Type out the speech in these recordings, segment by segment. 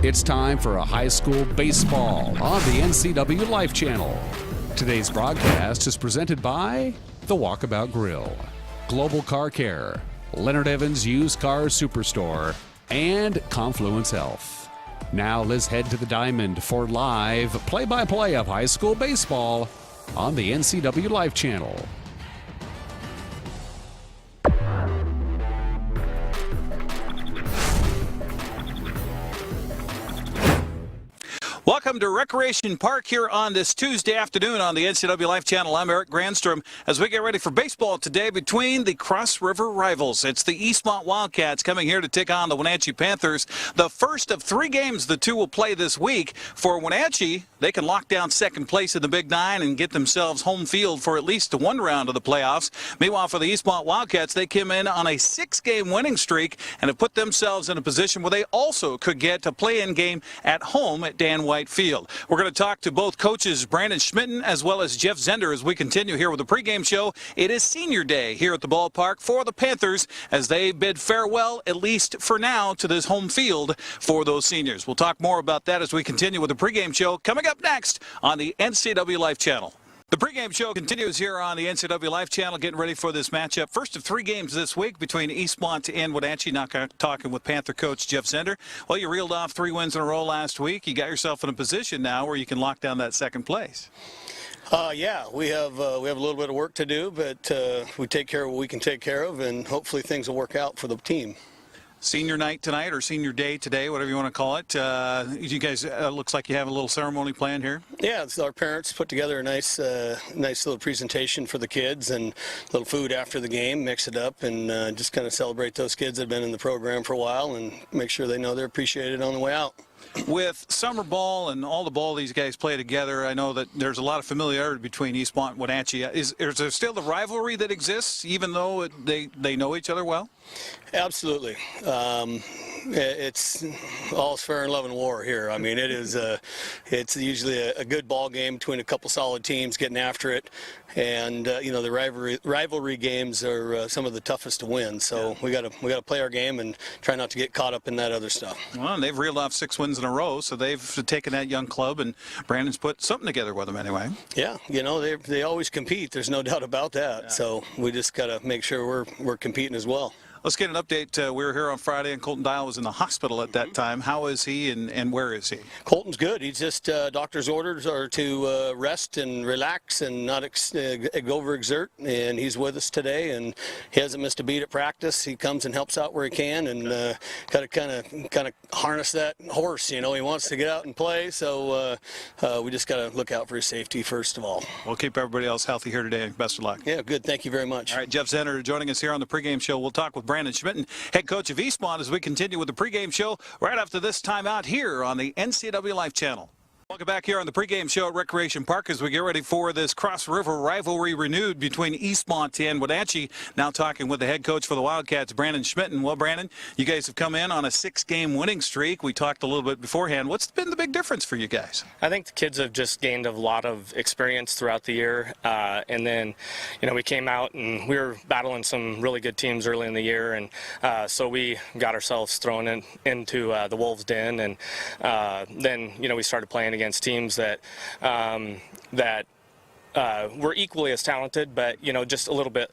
It's time for a high school baseball on the NCW Life Channel. Today's broadcast is presented by The Walkabout Grill, Global Car Care, Leonard Evans Used Car Superstore, and Confluence Health. Now let's head to the Diamond for live play-by-play of high school baseball on the NCW Life Channel. Welcome to Recreation Park here on this Tuesday afternoon on the NCW Life Channel. I'm Eric Grandstrom as we get ready for baseball today between the Cross River rivals. It's the Eastmont Wildcats coming here to take on the Wenatchee Panthers. The first of three games the two will play this week. For Wenatchee, they can lock down second place in the Big Nine and get themselves home field for at least one round of the playoffs. Meanwhile, for the Eastmont Wildcats, they came in on a 6-game winning streak and have put themselves in a position where they also could get a play-in game at home at Dan White Field. We're going to talk to both coaches Brandon Schmitten as well as Jeff Zender as we continue here with the pregame show. It is senior day here at the ballpark for the Panthers as they bid farewell, at least for now, to this home field for those seniors. We'll talk more about that as we continue with the pregame show coming up next on the NCW Life Channel. The pregame show continues here on the NCW Life Channel, getting ready for this matchup. First of three games this week between Eastmont and Wenatchee. Now talking with Panther coach Jeff Zender. Well, you reeled off 3 wins in a row last week. You got yourself in a position now where you can lock down that second place. Yeah, we have a little bit of work to do, but we take care of what we can take care of, and hopefully things will work out for the team. Senior night tonight, or senior day today, whatever you want to call it. You guys, looks like you have a little ceremony planned here. Yeah, it's our parents put together a nice little presentation for the kids and a little food after the game, mix it up, and just kind of celebrate those kids that have been in the program for a while and make sure they know they're appreciated on the way out. With summer ball and all the ball these guys play together, I know that there's a lot of familiarity between Eastmont and Wenatchee. Is there still the rivalry that exists, even though they know each other well? Absolutely. It's all fair in love and war here. I mean, it's usually a good ball game between a couple solid teams getting after it, and the rivalry games are some of the toughest to win. So we got to play our game and try not to get caught up in that other stuff. Well, and they've reeled off 6 wins in a row, so they've taken that young club, and Brandon's put something together with them anyway. Yeah, they always compete. There's no doubt about that. Yeah. So we just got to make sure we're competing as well. Let's get an update. We were here on Friday, and Colton Dial was in the hospital at that time. How is he, and where is he? Colton's good. He's just doctor's orders are to rest and relax and not overexert, and he's with us today, and he hasn't missed a beat at practice. He comes and helps out where he can, and got to kind of harness that horse. He wants to get out and play, so we just got to look out for his safety first of all. We'll keep everybody else healthy here today, and best of luck. Yeah, good. Thank you very much. All right, Jeff Zender joining us here on the pregame show. We'll talk with Brandon Schmitten, head coach of Eastmont, as we continue with the pregame show right after this timeout here on the NCW Life Channel. Welcome back here on the pregame show at Recreation Park as we get ready for this Cross River rivalry renewed between Eastmont and Wenatchee. Now talking with the head coach for the Wildcats, Brandon Schmitten. Well, Brandon, you guys have come in on a 6-game winning streak. We talked a little bit beforehand. What's been the big difference for you guys? I think the kids have just gained a lot of experience throughout the year. And then, we came out and we were battling some really good teams early in the year. And so we got ourselves thrown into the Wolves' Den. And then, we started playing against teams that were equally as talented, but just a little bit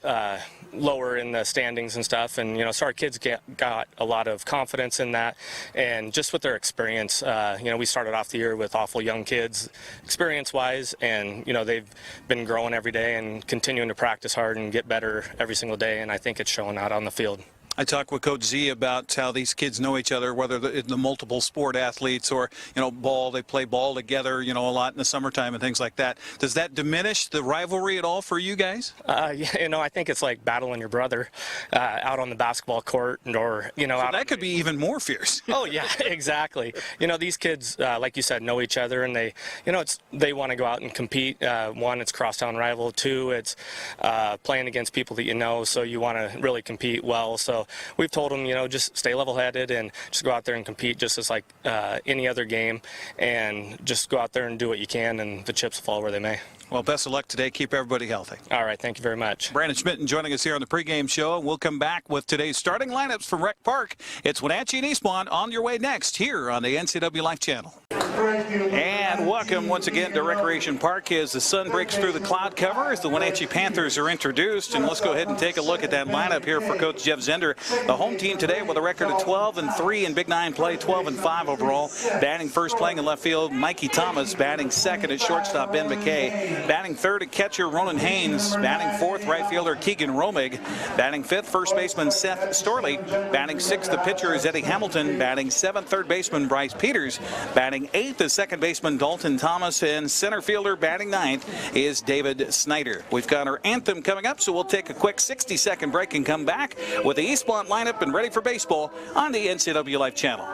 lower in the standings and stuff. And so our kids got a lot of confidence in that, and just with their experience. We started off the year with awful young kids, experience-wise, and they've been growing every day and continuing to practice hard and get better every single day. And I think it's showing out on the field. I talked with Coach Z about how these kids know each other, whether the multiple sport athletes or, ball. They play ball together, a lot in the summertime and things like that. Does that diminish the rivalry at all for you guys? I think it's like battling your brother out on the basketball court, or, so that could be even more fierce. Oh, yeah, exactly. These kids, like you said, know each other, and they want to go out and compete. One, it's crosstown rival. Two, it's playing against people that you know, so you want to really compete well. So we've told them, just stay level-headed and just go out there and compete just as like any other game, and just go out there and do what you can, and the chips fall where they may. Well, best of luck today. Keep everybody healthy. All right, thank you very much. Brandon Schmitten joining us here on the pregame show. We'll come back with today's starting lineups from Rec Park. It's Wenatchee and Eastmont on your way next here on the NCW Life Channel. And welcome once again to Recreation Park as the sun breaks through the cloud cover as the Wenatchee Panthers are introduced. And let's go ahead and take a look at that lineup here for Coach Jeff Zender. The home team today with a record of 12-3 in Big 9 play, 12-5 overall. Batting first, playing in left field, Mikey Thomas. Batting second at shortstop, Ben McKay. Batting third at catcher, Ronan Haynes. Batting fourth, right fielder, Keegan Romig. Batting fifth, first baseman, Seth Storley. Batting sixth, the pitcher is Eddie Hamilton. Batting seventh, third baseman, Bryce Peters. Batting eighth is second baseman, Dalton Thomas. And center fielder batting ninth is David Snyder. We've got our anthem coming up, so we'll take a quick 60-second break and come back with the Eastmont lineup and ready for baseball on the NCW Life Channel.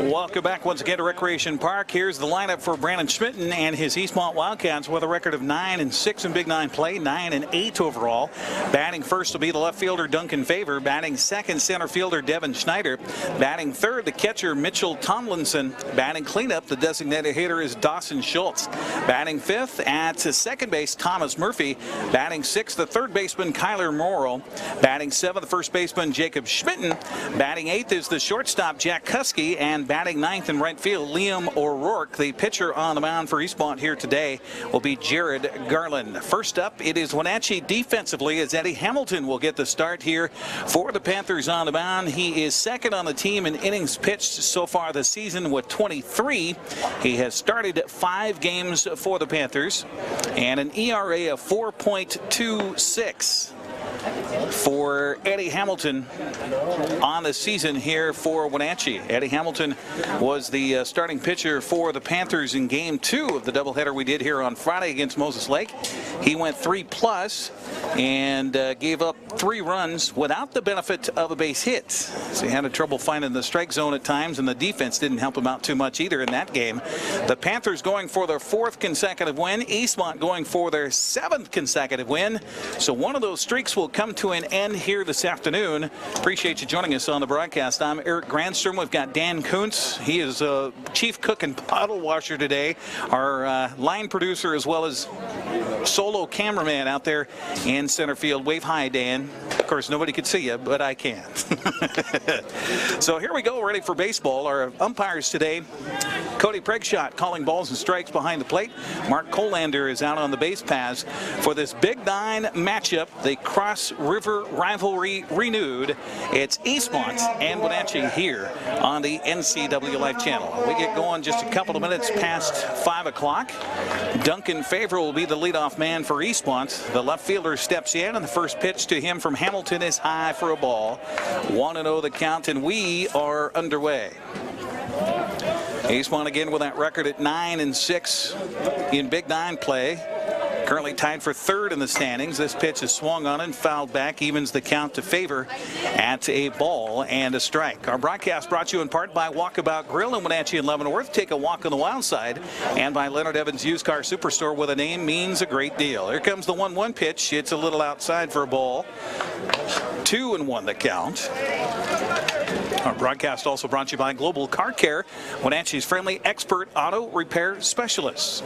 Welcome back once again to Recreation Park. Here's the lineup for Brandon Schmitten and his Eastmont Wildcats with a record of 9-6 in Big 9 play, 9-8 overall. Batting first will be the left fielder Duncan Favor. Batting second, center fielder Devin Schneider. Batting third, the catcher Mitchell Tomlinson. Batting cleanup, the designated hitter is Dawson Schultz. Batting fifth at second base, Thomas Murphy. Batting sixth, the third baseman Kyler Morrow. Batting seventh, the first baseman Jacob Schmitten. Batting eighth is the shortstop Jack Kuski, and batting ninth in right field, Liam O'Rourke. The pitcher on the mound for Eastmont here today will be Jared Garland. First up, it is Wenatchee defensively as Eddie Hamilton will get the start here for the Panthers on the mound. He is second on the team in innings pitched so far this season with 23. He has started 5 games for the Panthers and an ERA of 4.26. for Eddie Hamilton on the season here for Wenatchee. Eddie Hamilton was the starting pitcher for the Panthers in Game 2 of the doubleheader we did here on Friday against Moses Lake. He went 3+ and gave up 3 runs without the benefit of a base hit. So he had trouble finding the strike zone at times, and the defense didn't help him out too much either in that game. The Panthers going for their 4th consecutive win. Eastmont going for their 7th consecutive win. So one of those streaks will come to an end here this afternoon. Appreciate you joining us on the broadcast. I'm Eric Grandstrom. We've got Dan Kuntz. He is chief cook and bottle washer today. Our line producer as well as solo cameraman out there in center field. Wave hi, Dan. Of course, nobody could see you, but I can. So here we go, ready for baseball. Our umpires today, Cody Pregshot calling balls and strikes behind the plate. Mark Colander is out on the base paths for this Big 9 matchup, the Cross River rivalry renewed. It's Eastmont and Wenatchee here on the NCW Life Channel. We get going just a couple of minutes past 5 o'clock. Duncan Favor will be the leadoff man for Eastmont. The left fielder steps in, and the first pitch to him from Hamilton is high for a ball. 1-0 the count, and we are underway. Eastmont again with that record at 9-6 in Big 9 play. Currently tied for 3rd in the standings. This pitch is swung on and fouled back, evens the count to Favor at a ball and a strike. Our broadcast brought to you in part by Walkabout Grill in Wenatchee and Leavenworth. Take a walk on the wild side. And by Leonard Evans Used Car Superstore, with a name means a great deal. Here comes the 1-1 pitch. It's a little outside for a ball. 2-1 the count. Our broadcast also brought to you by Global Car Care, Wenatchee's friendly expert auto repair specialists.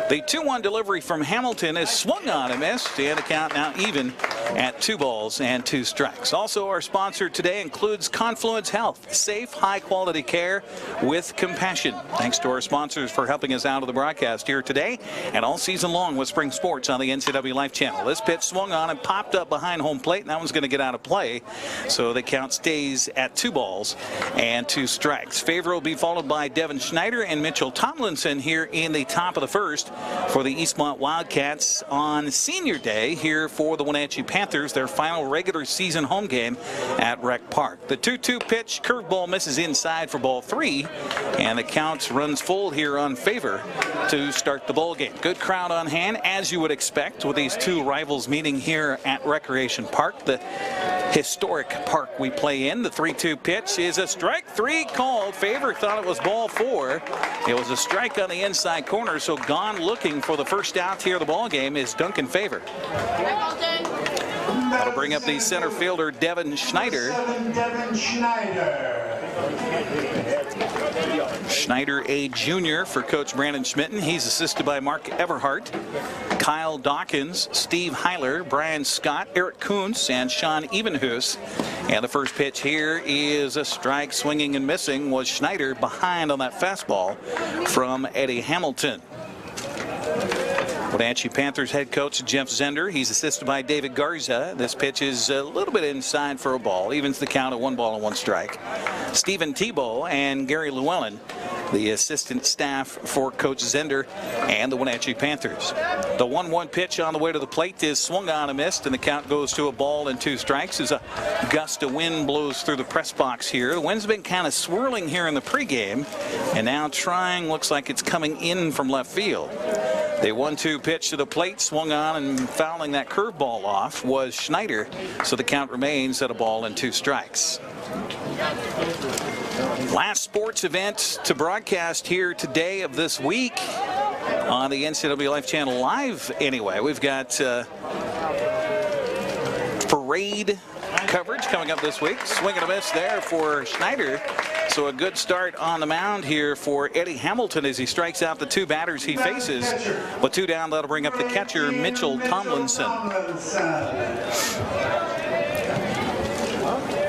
The 2-1 delivery from Hamilton is swung on and missed, and the count now even at 2 balls and 2 strikes. Also, our sponsor today includes Confluence Health, safe, high-quality care with compassion. Thanks to our sponsors for helping us out of the broadcast here today and all season long with spring sports on the NCW Life Channel. This pitch swung on and popped up behind home plate, and that one's going to get out of play. So the count stays at 2 balls and 2 strikes. Favor will be followed by Devin Schneider and Mitchell Tomlinson here in the top of the first for the Eastmont Wildcats on Senior Day here for the Wenatchee Panthers, their final regular season home game at Rec Park. The 2-2 pitch, curveball misses inside for ball 3, and the count runs full here on Favor to start the ball game. Good crowd on hand, as you would expect, with these 2 rivals meeting here at Recreation Park, the historic park we play in. The 3-2 pitch is a strike 3 called. Favor thought it was ball 4. It was a strike on the inside corner, so gone looking for the first out here of the ball game is Duncan Favor. That'll bring up the center fielder Devin Schneider. Devin Schneider. Schneider, a junior for Coach Brandon Schmitten. He's assisted by Mark Everhart, Kyle Dawkins, Steve Heiler, Brian Scott, Eric Kuntz, and Sean Evenhus. And the first pitch here is a strike. Swinging and missing was Schneider, behind on that fastball from Eddie Hamilton. Wenatchee Panthers head coach Jeff Zender. He's assisted by David Garza. This pitch is a little bit inside for a ball. Evens the count at 1 ball and 1 strike. Stephen Tebow and Gary Llewellyn, the assistant staff for Coach Zender and the Wenatchee Panthers. The 1-1 pitch on the way to the plate is swung on and missed, and the count goes to a ball and 2 strikes as a gust of wind blows through the press box here. The wind's been kind of swirling here in the pregame, and now looks like it's coming in from left field. The 1-2 pitch to the plate, swung on and fouling that curveball off, was Schneider, so the count remains at a ball and 2 strikes. Last sports event to broadcast here today of this week on the NCW Life Channel Live. Anyway, we've got parade coverage coming up this week. Swing and a miss there for Schneider. So a good start on the mound here for Eddie Hamilton as he strikes out the 2 batters he faces. With 2 down, that'll bring up the catcher, Mitchell Tomlinson.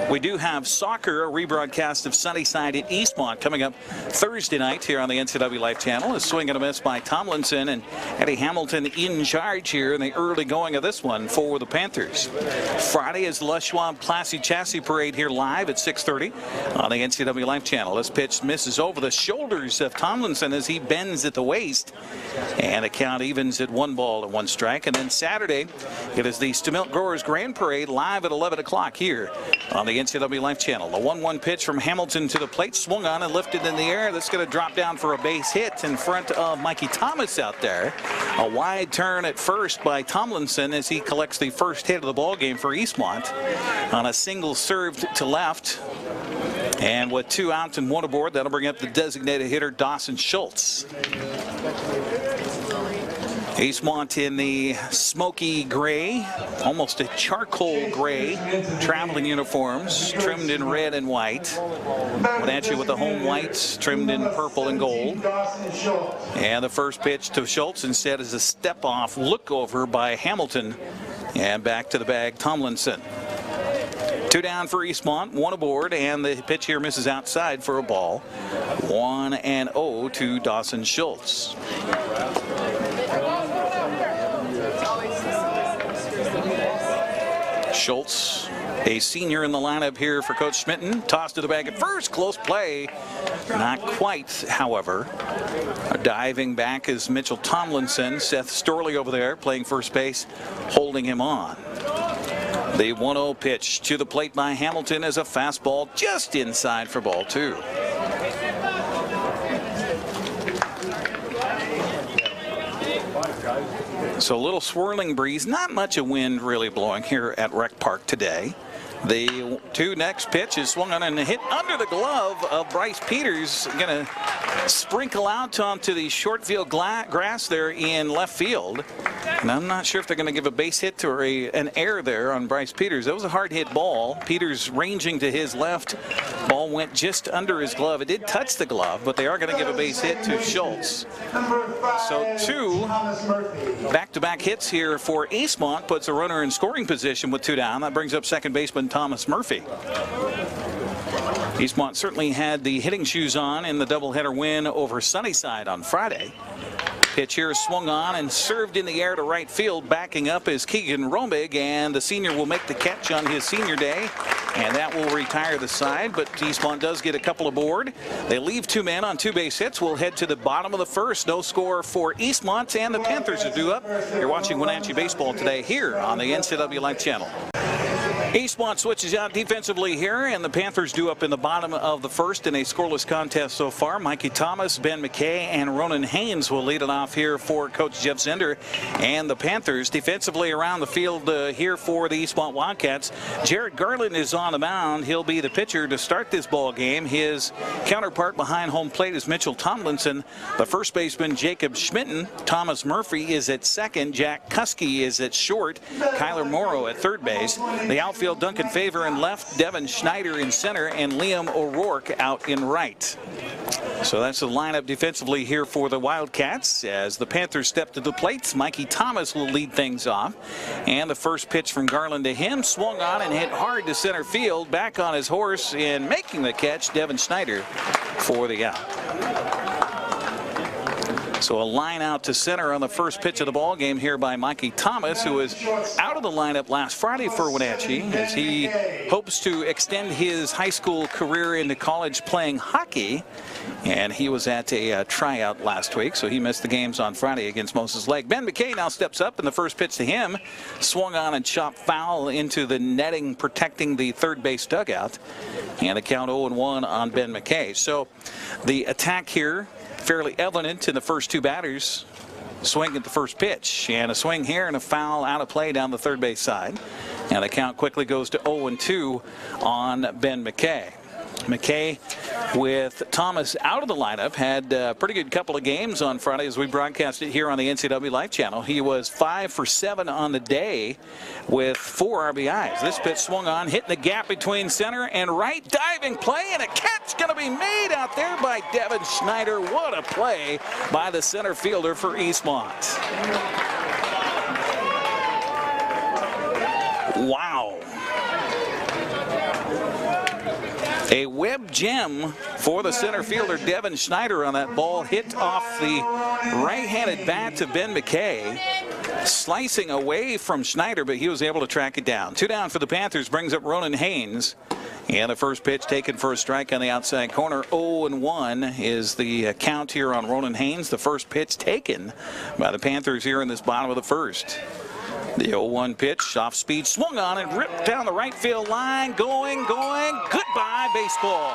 We do have soccer, a rebroadcast of Sunnyside at Eastmont coming up Thursday night here on the NCW Life Channel. A swing and a miss by Tomlinson, and Eddie Hamilton in charge here in the early going of this one for the Panthers. Friday is the Les Schwab Classy Chassis Parade here live at 6:30 on the NCW Life Channel. This pitch misses over the shoulders of Tomlinson as he bends at the waist, and the count evens at 1 ball and 1 strike. And then Saturday, it is the Stemilt Growers Grand Parade live at 11 o'clock here on the NCW Life Channel. The 1-1 pitch from Hamilton to the plate, swung on and lifted in the air. That's going to drop down for a base hit in front of Mikey Thomas out there. A wide turn at first by Tomlinson as he collects the first hit of the ball game for Eastmont on a single served to left. And with 2 outs and 1 aboard, that'll bring up the designated hitter, Dawson Schultz. Eastmont in the smoky gray, almost a charcoal gray traveling uniforms, trimmed in red and white. Wenatchee with the home whites trimmed in purple and gold. And the first pitch to Schultz instead is a step-off look over by Hamilton. And back to the bag, Tomlinson. 2 down for Eastmont, 1 aboard, and the pitch here misses outside for a ball. 1-0 to Dawson Schultz. Schultz, a senior in the lineup here for Coach Schmitten. Tossed to the bag at first. Close play. Not quite, however. Diving back is Mitchell Tomlinson. Seth Storley over there playing first base, holding him on. The 1-0 pitch to the plate by Hamilton is a fastball just inside for ball 2. So a little swirling breeze, not much of wind really blowing here at Rec Park today. The 2 next pitch is swung on and hit under the glove of Bryce Peters. Going to sprinkle out onto the short field grass there in left field. And I'm not sure if they're going to give a base hit or an error there on Bryce Peters. That was a hard hit ball. Peters ranging to his left. Ball went just under his glove. It did touch the glove, but they are going to give a base hit to Schultz. So 2 back-to-back hits here for Eastmont puts a runner in scoring position with 2 down. That brings up second baseman Thomas Murphy. Eastmont certainly had the hitting shoes on in the doubleheader win over Sunnyside on Friday. Pitch here swung on and served in the air to right field. Backing up is Keegan Romig, and the senior will make the catch on his senior day, and that will retire the side. But Eastmont does get a couple aboard. They leave 2 men on 2 base hits. We'll head to the bottom of the first. No score for Eastmont, and the Panthers are due up. You're watching Wenatchee Baseball today here on the NCW Life Channel. Eastmont switches out defensively here, and the Panthers due up in the bottom of the first in a scoreless contest so far. Mikey Thomas, Ben McKay, and Ronan Haynes will lead it off here for Coach Jeff Zender and the Panthers. Defensively around the field here for the Eastmont Wildcats, Jared Garland is on the mound. He'll be the pitcher to start this ball game. His counterpart behind home plate is Mitchell Tomlinson. The first baseman, Jacob Schmitten. Thomas Murphy is at second. Jack Kuski is at short. Kyler Morrow at third base. The outfield field, Duncan Favor in left, Devin Schneider in center, and Liam O'Rourke out in right. So that's the lineup defensively here for the Wildcats as the Panthers step to the plate. Mikey Thomas will lead things off. And the first pitch from Garland to him swung on and hit hard to center field. Back on his horse and making the catch, Devin Schneider for the out. So a line out to center on the first pitch of the ball game here by Mikey Thomas, who was out of the lineup last Friday for Wenatchee as he hopes to extend his high school career into college playing hockey. And he was at a tryout last week, so he missed the games on Friday against Moses Lake. Ben McKay now steps up, and the first pitch to him swung on and chopped foul into the netting, protecting the third base dugout. And a count 0-1 on Ben McKay. So the attack here fairly evident in the first two batters. Swing at the first pitch, and a swing here and a foul out of play down the third base side. And the count quickly goes to 0-2 on Ben McKay. McKay, with Thomas out of the lineup, had a pretty good couple of games on Friday as we broadcast it here on the NCW Live channel. He was 5 for 7 on the day with 4 RBIs. This pitch swung on, hitting the gap between center and right, diving play, and a catch going to be made out there by Devin Schneider. What a play by the center fielder for Eastmont. Wow. A web gem for the center fielder, Devin Schneider, on that ball. Hit off the right-handed bat to Ben McKay. Slicing away from Schneider, but he was able to track it down. 2 down for the Panthers, brings up Ronan Haynes. And the first pitch taken for a strike on the outside corner. 0-1 is the count here on Ronan Haynes. The first pitch taken by the Panthers here in this bottom of the first. The 0-1 pitch, off speed, swung on and ripped down the right field line. Going. Goodbye, baseball.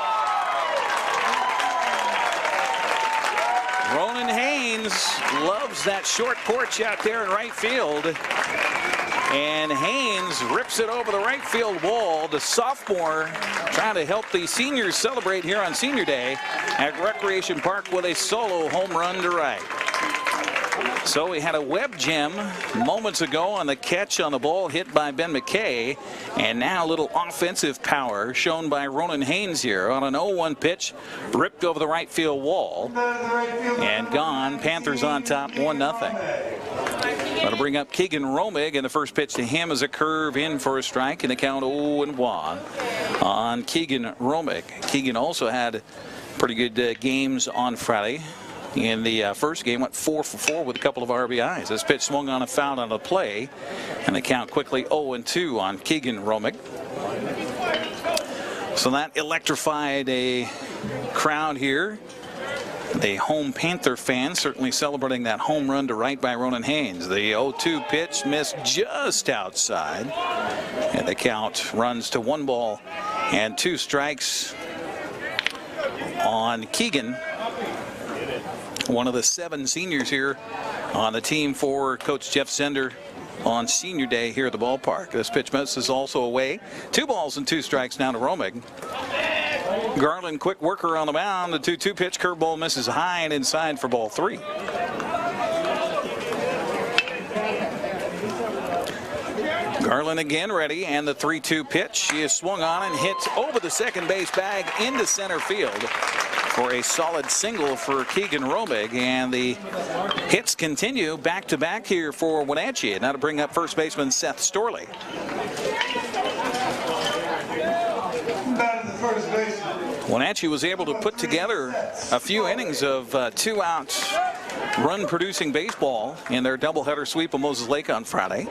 Ronan Haynes loves that short porch out there in right field. And Haynes rips it over the right field wall. The sophomore trying to help the seniors celebrate here on Senior Day at Recreation Park with a solo home run to right. So we had a web gem moments ago on the catch on the ball hit by Ben McKay, and now a little offensive power shown by Ronan Haynes here on an 0-1 pitch, ripped over the right field wall and gone. Panthers on top 1-0. That'll bring up Keegan Romig, and the first pitch to him is a curve in for a strike, and the count 0-1 on Keegan Romig. Keegan also had pretty good games on Friday. In the first game, went 4 for 4 with a couple of RBIs. This pitch swung on a foul on the play, and the count quickly 0-2 on Keegan Romig. So that electrified a crowd here. The home Panther fans certainly celebrating that home run to right by Ronan Haynes. The 0-2 pitch missed just outside, and the count runs to 1-2 strikes on Keegan. One of the 7 seniors here on the team for Coach Jeff Zender on Senior Day here at the ballpark. This pitch misses also away. 2 strikes now to Romig. Garland, quick worker on the mound. The 2-2 pitch, curveball misses high and inside for ball 3. Garland again ready, and the 3-2 pitch. She is swung on and hits over the second base bag into center field for a solid single for Keegan Romig, and the hits continue back-to-back here for Wenatchee. Now to bring up first baseman Seth Storley. Wenatchee was able to put together a few innings of 2-out run-producing baseball in their doubleheader sweep of Moses Lake on Friday.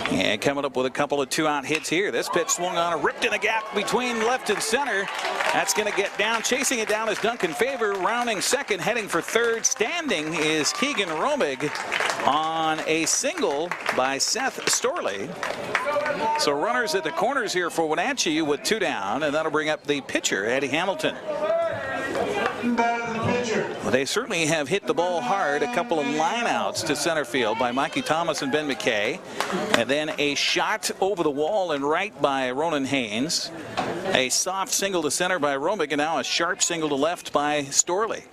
And coming up with a couple of 2-out hits here. This pitch swung on and ripped in a gap between left and center. That's going to get down. Chasing it down is Duncan Favor, rounding second, heading for third. Standing is Keegan Romig on a single by Seth Storley. So runners at the corners here for Wenatchee with 2 down, and that'll bring up the pitcher, Eddie Hamilton. Well, they certainly have hit the ball hard. A couple of lineouts to center field by Mikey Thomas and Ben McKay. And then a shot over the wall and right by Ronan Haynes. A soft single to center by Romig, and now a sharp single to left by Storley.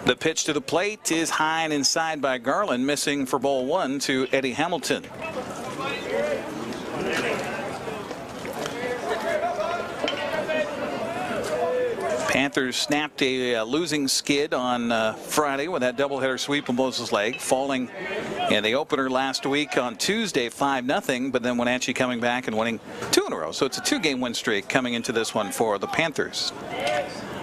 The pitch to the plate is high and inside by Garland, missing for ball 1 to Eddie Hamilton. Panthers snapped a losing skid on Friday with that doubleheader sweep of Moses Lake, falling in the opener last week on Tuesday 5-0, but then Wenatchee coming back and winning 2 in a row. So it's a 2-game win streak coming into this one for the Panthers.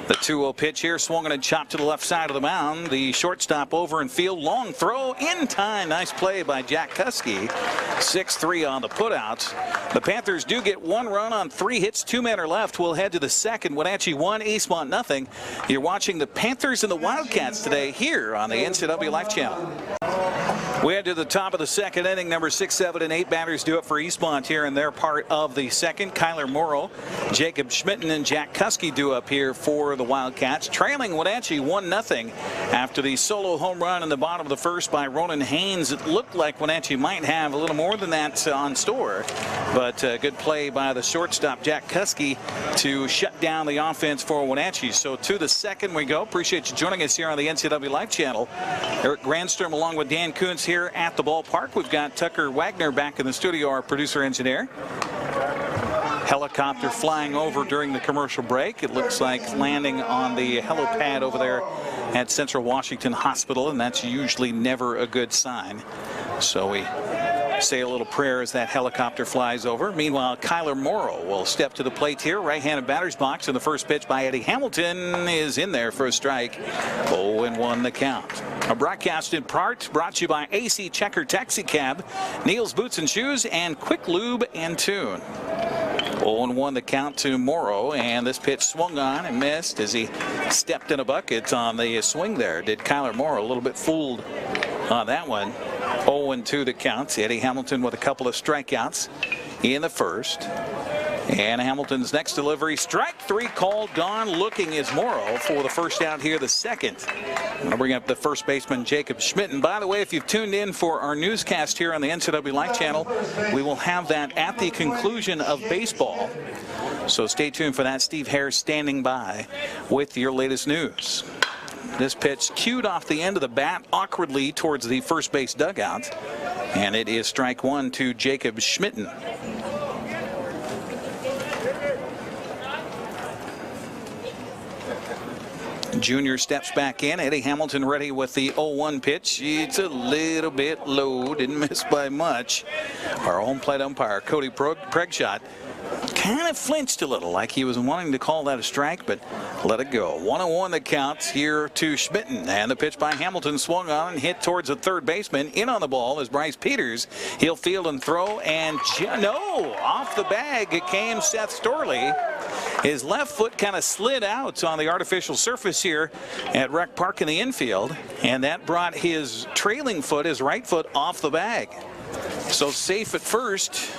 The 2-0 pitch here, swung and chopped to the left side of the mound. The shortstop over in field, long throw in time. Nice play by Jack Kuski. 6-3 on the putout. The Panthers do get 1 run on 3 hits. 2 men are left. We'll head to the second. Wenatchee 1, Eastmont nothing. You're watching the Panthers and the Wildcats today here on the NCW Life Channel. We head to the top of the second inning. Number 6, 7, and 8 batters do it for Eastmont here in their part of the second. Kyler Morrow, Jacob Schmitten, and Jack Kuski do up here for the Wildcats. Trailing Wenatchee 1-0 after the solo home run in the bottom of the first by Ronan Haynes. It looked like Wenatchee might have a little more than that on store, but good play by the shortstop Jack Kuski to shut down the offense for Wenatchee. So to the second we go. Appreciate you joining us here on the NCW Life Channel. Eric Grandstrom along with Dan Kuntz here at the ballpark. We've got Tucker Wagner back in the studio, our producer engineer. Helicopter flying over during the commercial break. It looks like landing on the helipad over there at Central Washington Hospital, and that's usually never a good sign. So we say a little prayer as that helicopter flies over. Meanwhile, Kyler Morrow will step to the plate here. Right-handed batter's box, and the first pitch by Eddie Hamilton is in there for a strike. 0-1 the count. A broadcast in part brought to you by AC Checker Taxi Cab, Neil's Boots and Shoes, and Quick Lube and Tune. 0-1 the count to Morrow, and this pitch swung on and missed as he stepped in a bucket on the swing there. Did Kyler Morrow. A little bit fooled on that one. 0-2 the count. Eddie Hamilton with a couple of strikeouts in the first. And Hamilton's next delivery, strike 3 called. Gone looking is Morrow for the first out here, the second. I'll bring up the first baseman, Jacob Schmitten. By the way, if you've tuned in for our newscast here on the NCW Life Channel, we will have that at the conclusion of baseball. So stay tuned for that. Steve Hare standing by with your latest news. This pitch cued off the end of the bat awkwardly towards the first base dugout. And it is strike 1 to Jacob Schmitten. Junior steps back in. Eddie Hamilton ready with the 0-1 pitch. It's a little bit low. Didn't miss by much. Our home plate umpire, Cody Pregshot, kind of flinched a little, like he was wanting to call that a strike, but let it go. 1-1 the count here to Schmitten, and the pitch by Hamilton swung on and hit towards the third baseman. In on the ball is Bryce Peters. He'll field and throw, and no, off the bag it came Seth Storley. His left foot kind of slid out on the artificial surface here at Rec Park in the infield, and that brought his trailing foot, his right foot, off the bag. So safe at first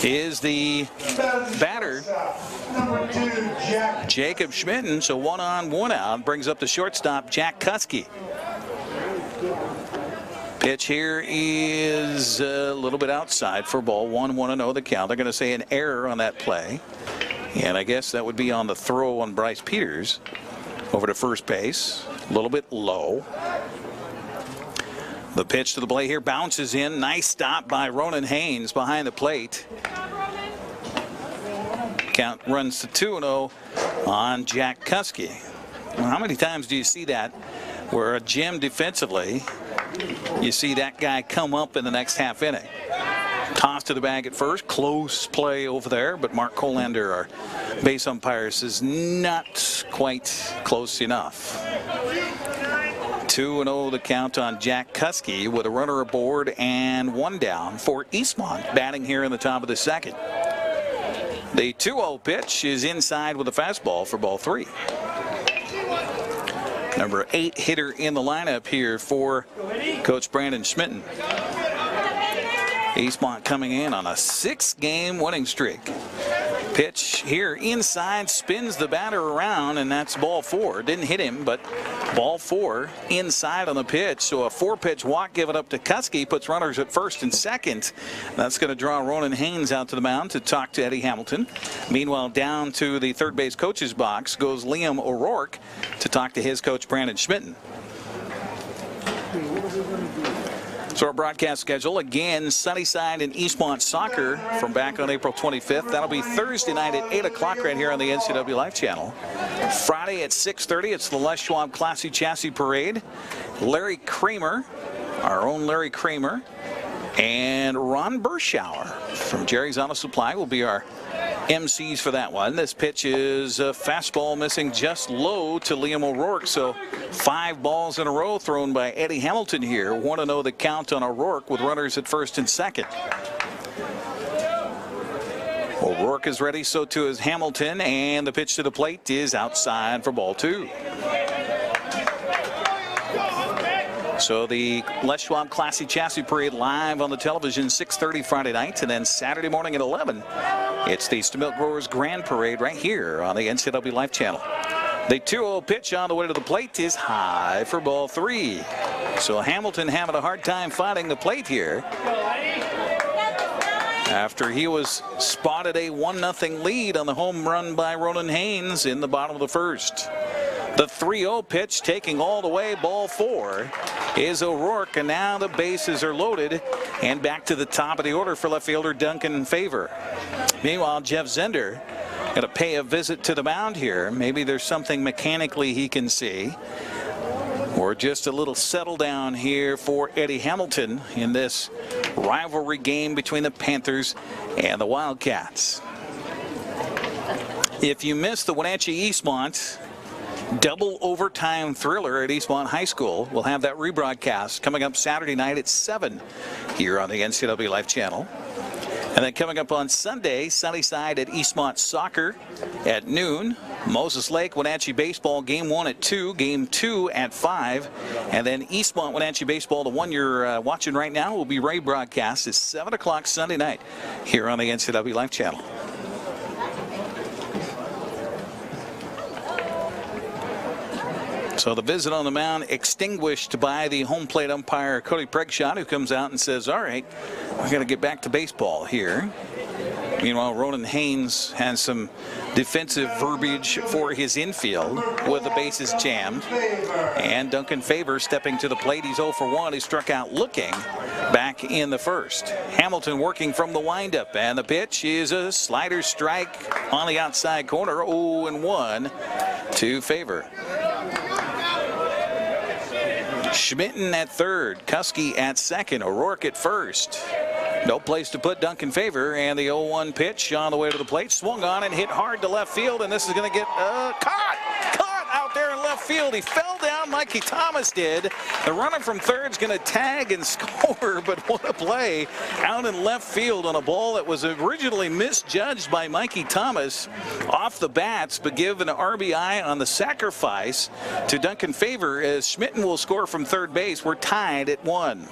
is the batter, Jacob Schmitten. So 1 on, 1 out, brings up the shortstop, Jack Kuski. Pitch here is a little bit outside for ball 1, 1-0 the count. They're going to say an error on that play. And I guess that would be on the throw on Bryce Peters over to first base. A little bit low. The pitch to the plate here bounces in. Nice stop by Ronan Haynes behind the plate. Count runs to 2-0 on Jack Kuski. Well, how many times do you see that where a gym defensively, you see that guy come up in the next half inning? Toss to the bag at first. Close play over there, but Mark Colander, our base umpire, says not quite close enough. 2-0 the count on Jack Kuski with a runner aboard and 1 down for Eastmont, batting here in the top of the second. The 2-0 pitch is inside with a fastball for ball 3. Number 8 hitter in the lineup here for Coach Brandon Schmitten. Eastmont coming in on a 6-game winning streak. Pitch here inside, spins the batter around, and that's ball 4. Didn't hit him, but ball 4 inside on the pitch. So a 4-pitch walk given up to Kuski, puts runners at first and second. That's going to draw Ronan Haynes out to the mound to talk to Eddie Hamilton. Meanwhile, down to the third base coach's box goes Liam O'Rourke to talk to his coach Brandon Schmitten. So our broadcast schedule, again, Sunnyside and Eastmont Soccer from back on April 25th. That'll be Thursday night at 8 o'clock right here on the NCW Life Channel. Friday at 6:30, it's the Les Schwab Classy Chassis Parade. Larry Kramer, our own Larry Kramer, and Ron Burschauer from Jerry's Auto Supply will be our MCs for that one. This pitch is a fastball missing just low to Liam O'Rourke. So 5 balls in a row thrown by Eddie Hamilton here. 1-0 the count on O'Rourke with runners at first and second. O'Rourke is ready, so too is Hamilton, and the pitch to the plate is outside for ball 2. So the Les Schwab Classy Chassis Parade live on the television 6:30 Friday night, and then Saturday morning at 11, it's the Milk Growers Grand Parade right here on the NCW Life Channel. The 2-0 pitch on the way to the plate is high for ball 3. So Hamilton having a hard time finding the plate here after he was spotted a 1-0 lead on the home run by Ronan Haynes in the bottom of the first. The 3-0 pitch taking all the way, ball 4, is O'Rourke, and now the bases are loaded and back to the top of the order for left fielder Duncan Favor. Meanwhile, Jeff Zender going to pay a visit to the mound here. Maybe there's something mechanically he can see, or just a little settle down here for Eddie Hamilton in this rivalry game between the Panthers and the Wildcats. If you missed the Wenatchee Eastmont double overtime thriller at Eastmont High School, we'll have that rebroadcast coming up Saturday night at 7 here on the NCW Life Channel. And then coming up on Sunday, Sunnyside at Eastmont Soccer at noon. Moses Lake, Wenatchee Baseball, Game 1 at 2, Game 2 at 5. And then Eastmont Wenatchee Baseball, the one you're watching right now, will be rebroadcast at 7 o'clock Sunday night here on the NCW Life Channel. So the visit on the mound extinguished by the home plate umpire Cody Pregshot, who comes out and says, all right, we're going to get back to baseball here. Meanwhile, Ronan Haynes has some defensive verbiage for his infield with the bases jammed. And Duncan Favor stepping to the plate. He's 0 for 1. He struck out looking back in the first. Hamilton working from the windup, and the pitch is a slider strike on the outside corner. 0-1 to Favor. Schmitten at third, Kuski at second, O'Rourke at first. No place to put Duncan Favor, and the 0-1 pitch on the way to the plate. Swung on and hit hard to left field, and this is going to get caught out there in left field. He fell down, Mikey Thomas did. The runner from third is going to tag and score, but what a play out in left field on a ball that was originally misjudged by Mikey Thomas off the bats, but give an RBI on the sacrifice to Duncan Favor as Schmitten will score from third base. We're tied at 1.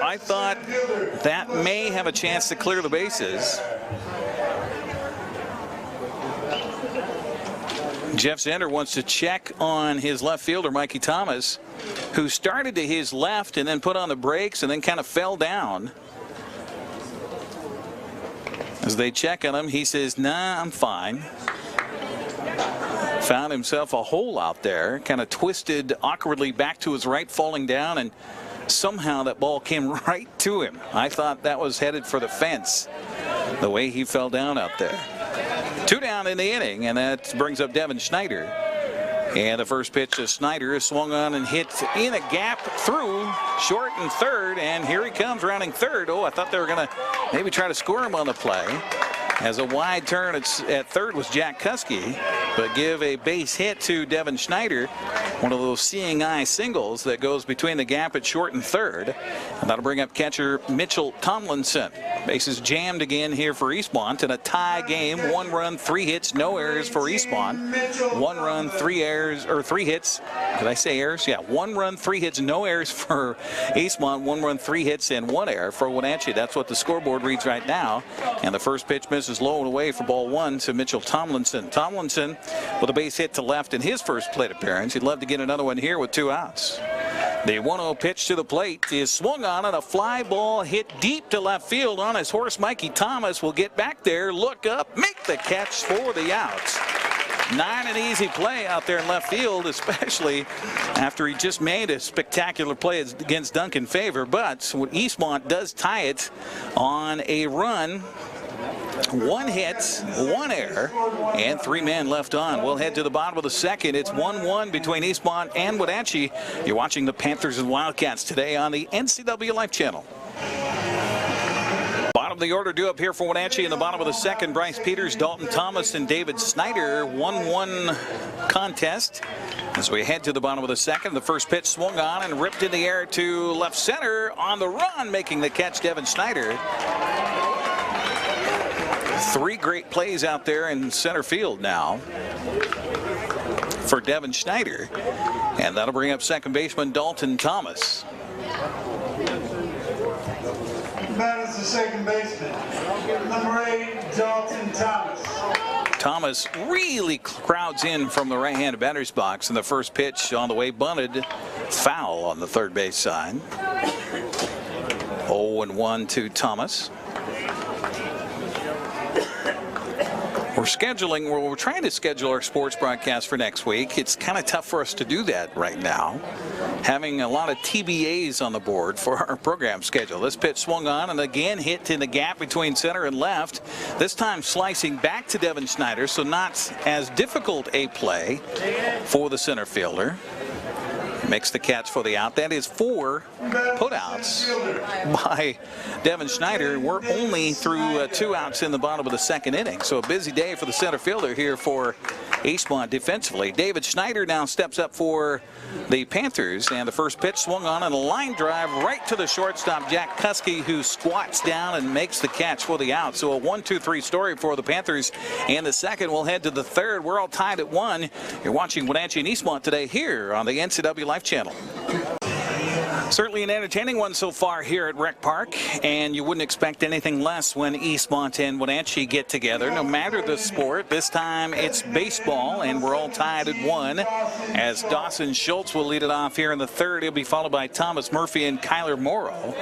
I thought that may have a chance to clear the bases. Jeff Zender wants to check on his left fielder, Mikey Thomas, who started to his left and then put on the brakes and then kind of fell down. As they check on him, he says, nah, I'm fine. Found himself a hole out there, kind of twisted awkwardly back to his right, falling down, and somehow that ball came right to him. I thought that was headed for the fence, the way he fell down out there. 2 down in the inning, and that brings up Devin Schneider. And the first pitch to Snyder is swung on and hit in a gap through short and third, and here he comes rounding third. Oh, I thought they were going to maybe try to score him on the play. As a wide turn at third was Jack Kuski, but give a base hit to Devin Schneider, one of those seeing eye singles that goes between the gap at short and third. And that'll bring up catcher Mitchell Tomlinson. Bases jammed again here for Eastmont in a tie game. 1 run, 3 hits, no errors for Eastmont. 1 run, 3 errors, or 3 hits. Did I say errors? Yeah, 1 run, 3 hits, no errors for Eastmont. 1 run, 3 hits, and 1 error for Wenatchee. That's what the scoreboard reads right now. And the first pitch misses low and away for ball 1 to Mitchell Tomlinson. Tomlinson with a base hit to left in his first plate appearance. He'd love to get another one here with 2 outs. The 1-0 pitch to the plate is swung on, and a fly ball hit deep to left field on his horse. Mikey Thomas will get back there, look up, make the catch for the outs. Not an easy play out there in left field, especially after he just made a spectacular play against Duncan Favor. But Eastmont does tie it on a run 1 hit, 1 error, and 3 men left on. We'll head to the bottom of the second. It's 1-1 between Eastmont and Wenatchee. You're watching the Panthers and Wildcats today on the NCW Life Channel. Bottom of the order due up here for Wenatchee in the bottom of the second. Bryce Peters, Dalton Thomas, and David Snyder. 1-1 contest. As we head to the bottom of the second, the first pitch swung on and ripped in the air to left center. On the run, making the catch, Devin Snyder. 3 great plays out there in center field now for Devin Snyder. And that'll bring up second baseman Dalton Thomas. That is the second baseman, number 8, Dalton Thomas. Thomas really crowds in from the right-handed batter's box, and the first pitch on the way bunted, foul on the third base side. 0-1 to Thomas. We're trying to schedule our sports broadcast for next week. It's kind of tough for us to do that right now, having a lot of TBAs on the board for our program schedule. This pitch swung on and again hit in the gap between center and left, this time slicing back to Devin Snyder, so not as difficult a play for the center fielder. Makes the catch for the out. That is 4 putouts by Devin Snyder. We're only through 2 outs in the bottom of the second inning. So a busy day for the center fielder here for Eastmont defensively. David Snyder now steps up for the Panthers, and the first pitch swung on and a line drive right to the shortstop, Jack Kuski, who squats down and makes the catch for the out. So a 1-2-3 story for the Panthers. And the second, we'll head to the third. We're all tied at 1. You're watching Wenatchee and Eastmont today here on the NCW Life Channel. Certainly an entertaining one so far here at Rec Park, and you wouldn't expect anything less when Eastmont and Wenatchee get together, no matter the sport. This time it's baseball, and we're all tied at 1 as Dawson Schultz will lead it off here in the third. He'll be followed by Thomas Murphy and Kyler Morrow.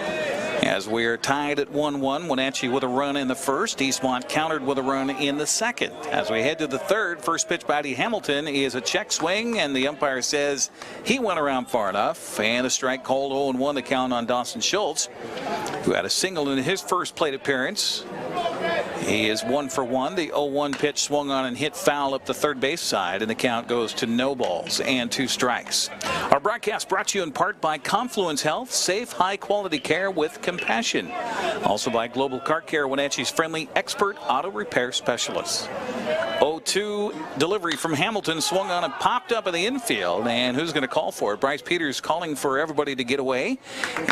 As we're tied at 1-1, Wenatchee with a run in the first. Eastmont countered with a run in the second. As we head to the third, first pitch by Eddie Hamilton is a check swing, and the umpire says he went around far enough, and a strike called. 0-1 the count on Dawson Schultz, who had a single in his first plate appearance. He is 1 for 1. The 0-1 pitch swung on and hit foul up the third base side, and the count goes to no balls and 2 strikes. Our broadcast brought to you in part by Confluence Health, safe, high-quality care with compassion. Also by Global Car Care, Wenatchee's friendly expert auto repair specialists. 0-2 delivery from Hamilton, swung on and popped up in the infield, and who's going to call for it? Bryce Peters calling for everybody to get away,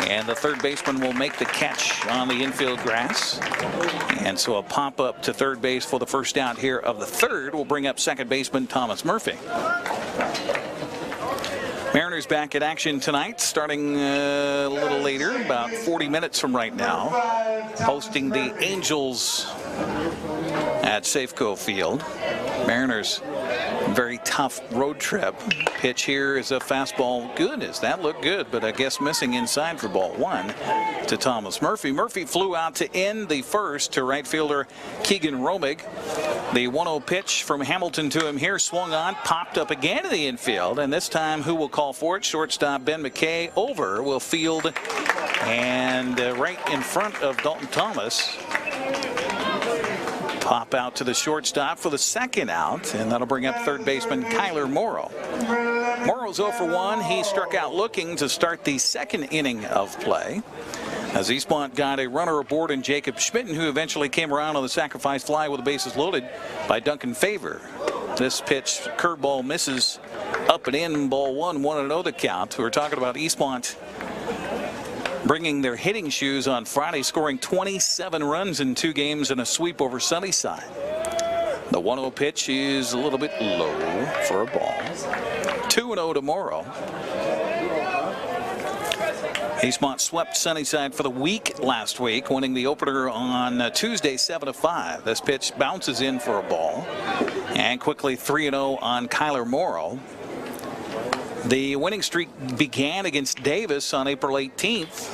and the third baseman will make the catch on the infield grass. And so a pop up to third base for the first out here of the third will bring up second baseman Thomas Murphy. Mariners back at action tonight, starting a little later, about 40 minutes from right now, hosting the Angels at Safeco Field. Mariners, very tough road trip. Pitch here is a fastball. Goodness, that looked good, but I guess missing inside for ball 1 to Thomas Murphy. Murphy flew out to end the first to right fielder Keegan Romig. The 1-0 pitch from Hamilton to him here, swung on, popped up again in the infield, and this time who will call for it? Shortstop Ben McKay over will field, and right in front of Dalton Thomas. Pop out to the shortstop for the second out, and that'll bring up third baseman Kyler Morrow. Morrow's 0 for 1. He struck out looking to start the second inning of play, as Eastmont got a runner aboard in Jacob Schmitten, who eventually came around on the sacrifice fly with the bases loaded by Duncan Favor. This pitch, curveball, misses up and in, ball 1, 1-0 the count. We're talking about Eastmont bringing their hitting shoes on Friday, scoring 27 runs in 2 games and a sweep over Sunnyside. The 1-0 pitch is a little bit low for a ball. 2-0 to Morrow. Eastmont swept Sunnyside for the week last week, winning the opener on Tuesday 7-5. This pitch bounces in for a ball, and quickly 3-0 on Kyler Morrow. The winning streak began against Davis on April 18th.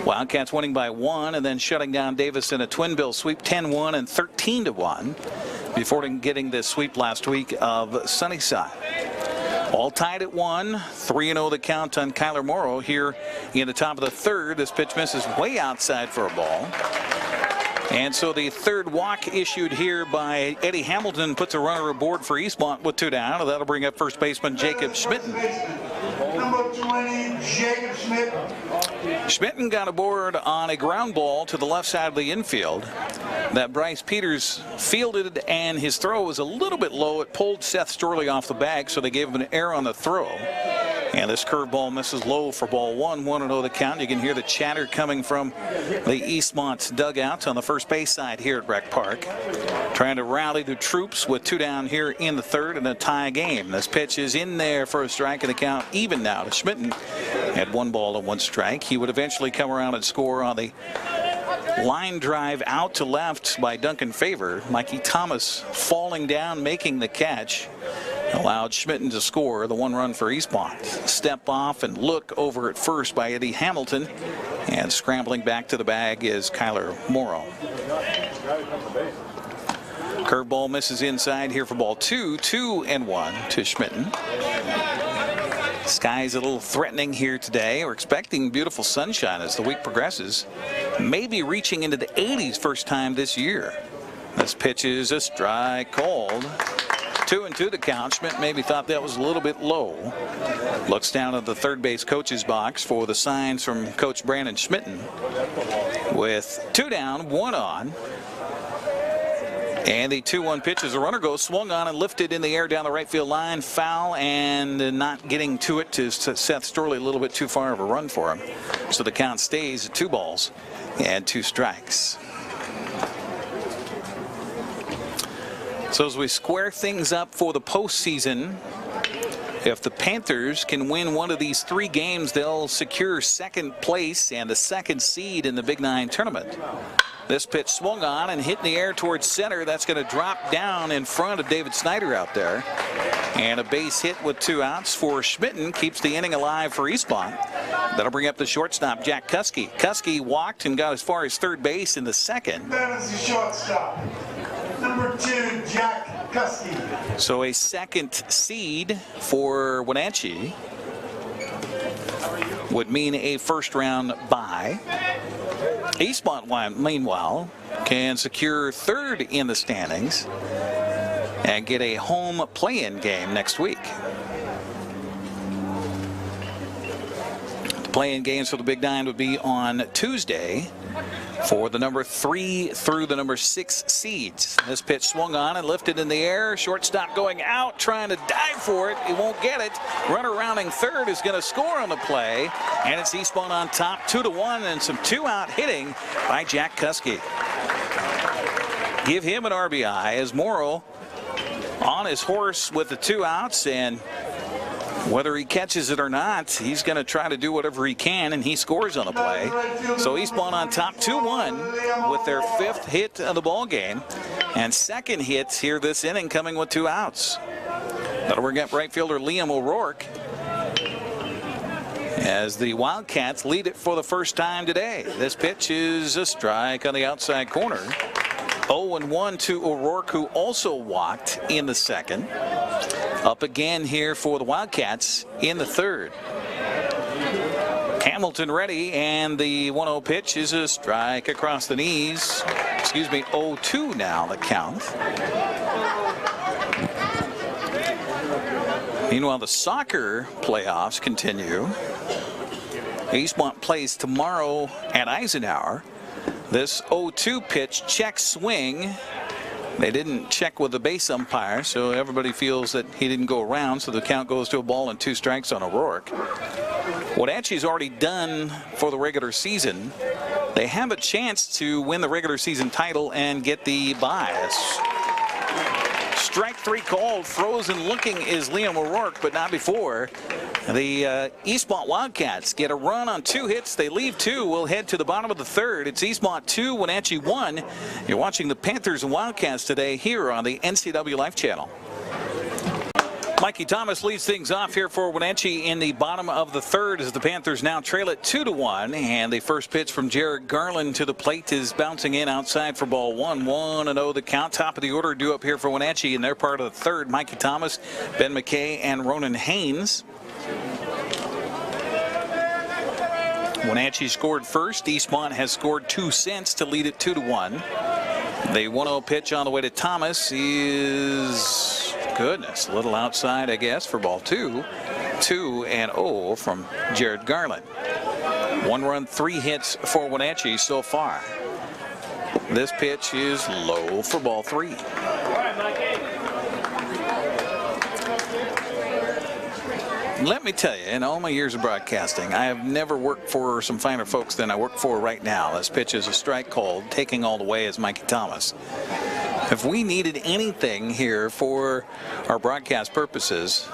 Wildcats winning by 1 and then shutting down Davis in a twin bill sweep, 10-1 and 13-1, before getting this sweep last week of Sunnyside. All tied at 1, 3-0 the count on Kyler Morrow here in the top of the third. This pitch misses way outside for a ball. And so the third walk issued here by Eddie Hamilton puts a runner aboard for Eastmont with 2 down. That'll bring up first baseman Jacob Schmitten. Number 20, Jacob Schmitten. Schmitten got aboard on a ground ball to the left side of the infield that Bryce Peters fielded, and his throw was a little bit low. It pulled Seth Storley off the bag, so they gave him an error on the throw. And this curveball misses low for ball 1, 1-0 the count. You can hear the chatter coming from the Eastmont dugouts on the first base side here at Rec Park. Trying to rally the troops with 2 down here in the third and a tie game. This pitch is in there for a strike, and the count even now to Schmitten at 1 ball and 1 strike. He would eventually come around and score on the line drive out to left by Duncan Favor. Mikey Thomas falling down, making the catch, allowed Schmitten to score the 1 run for Eastmont. Step off and look over at first by Eddie Hamilton, and scrambling back to the bag is Kyler Morrow. Curveball misses inside here for ball 2, 2-1 to Schmitten. Sky's a little threatening here today. We're expecting beautiful sunshine as the week progresses. Maybe reaching into the 80s first time this year. This pitch is a strike called. 2-2 the count. Schmidt maybe thought that was a little bit low. Looks down at the third base coach's box for the signs from Coach Brandon Schmitten. With 2 down, 1 on. And the 2-1 pitch as the runner goes swung on and lifted in the air down the right field line. Foul, and not getting to it to Seth Storley, a little bit too far of a run for him. So the count stays at 2 balls and 2 strikes. So as we square things up for the postseason, if the Panthers can win one of these 3 games, they'll secure second place and the 2nd seed in the Big 9 tournament. This pitch swung on and hit in the air towards center. That's going to drop down in front of David Snyder out there. And a base hit with 2 outs for Schmitten keeps the inning alive for Eastmont. That'll bring up the shortstop, Jack Kuski. Kuski walked and got as far as third base in the 2nd. That is the shortstop. Number 2, Jack Kuski. So a 2nd seed for Wenatchee would mean a first-round bye. Eastmont, meanwhile, can secure 3rd in the standings and get a home play-in game next week. The play-in games for the Big 9 would be on Tuesday for the number 3 through the number 6 seeds. This pitch swung on and lifted in the air. Shortstop going out, trying to dive for it. He won't get it. Runner rounding 3rd is going to score on the play. And it's Eastmont on top, 2-1, and some 2-out hitting by Jack Kuski. Give him an RBI as Morrow on his horse with the 2 outs, and whether he catches it or not, he's going to try to do whatever he can, and he scores on the play. So Eastmont on top 2-1 with their 5th hit of the ball game, and 2nd hit here this inning coming with 2 outs. That'll bring up right fielder Liam O'Rourke as the Wildcats lead it for the first time today. This pitch is a strike on the outside corner. 0-1 to O'Rourke, who also walked in the 2nd. Up again here for the Wildcats in the 3rd. Hamilton ready, and the 1-0 pitch is a strike across the knees. Excuse me, 0-2 now the count. Meanwhile, the soccer playoffs continue. Eastmont plays tomorrow at Eisenhower. This 0-2 pitch, check swing. They didn't check with the base umpire, so everybody feels that he didn't go around, so the count goes to a ball and 2 strikes on O'Rourke. Wenatchee's already done for the regular season. They have a chance to win the regular season title and get the bye. Strike 3 called. Frozen looking is Liam O'Rourke, but not before. The Eastmont Wildcats get a run on 2 hits. They leave 2. We'll head to the bottom of the 3rd. It's Eastmont 2, Wenatchee 1. You're watching the Panthers and Wildcats today here on the NCW Life Channel. Mikey Thomas leads things off here for Wenatchee in the bottom of the 3rd as the Panthers now trail it 2-1. And the first pitch from Jared Garland to the plate is bouncing in outside for ball 1. 1-0 the count. Top of the order due up here for Wenatchee in their part of the 3rd. Mikey Thomas, Ben McKay, and Ronan Haynes. Wenatchee scored first. Eastmont has scored 2 since to lead it 2-1. The 1-0 pitch on the way to Thomas is, goodness, a little outside, I guess, for ball 2. 2-0 from Jared Garland. 1 run, 3 hits for Wenatchee so far. This pitch is low for ball 3. Let me tell you, in all my years of broadcasting, I have never worked for some finer folks than I work for right now. This pitch is a strike called. Taking all the way is Mikey Thomas. If we needed anything here for our broadcast purposes,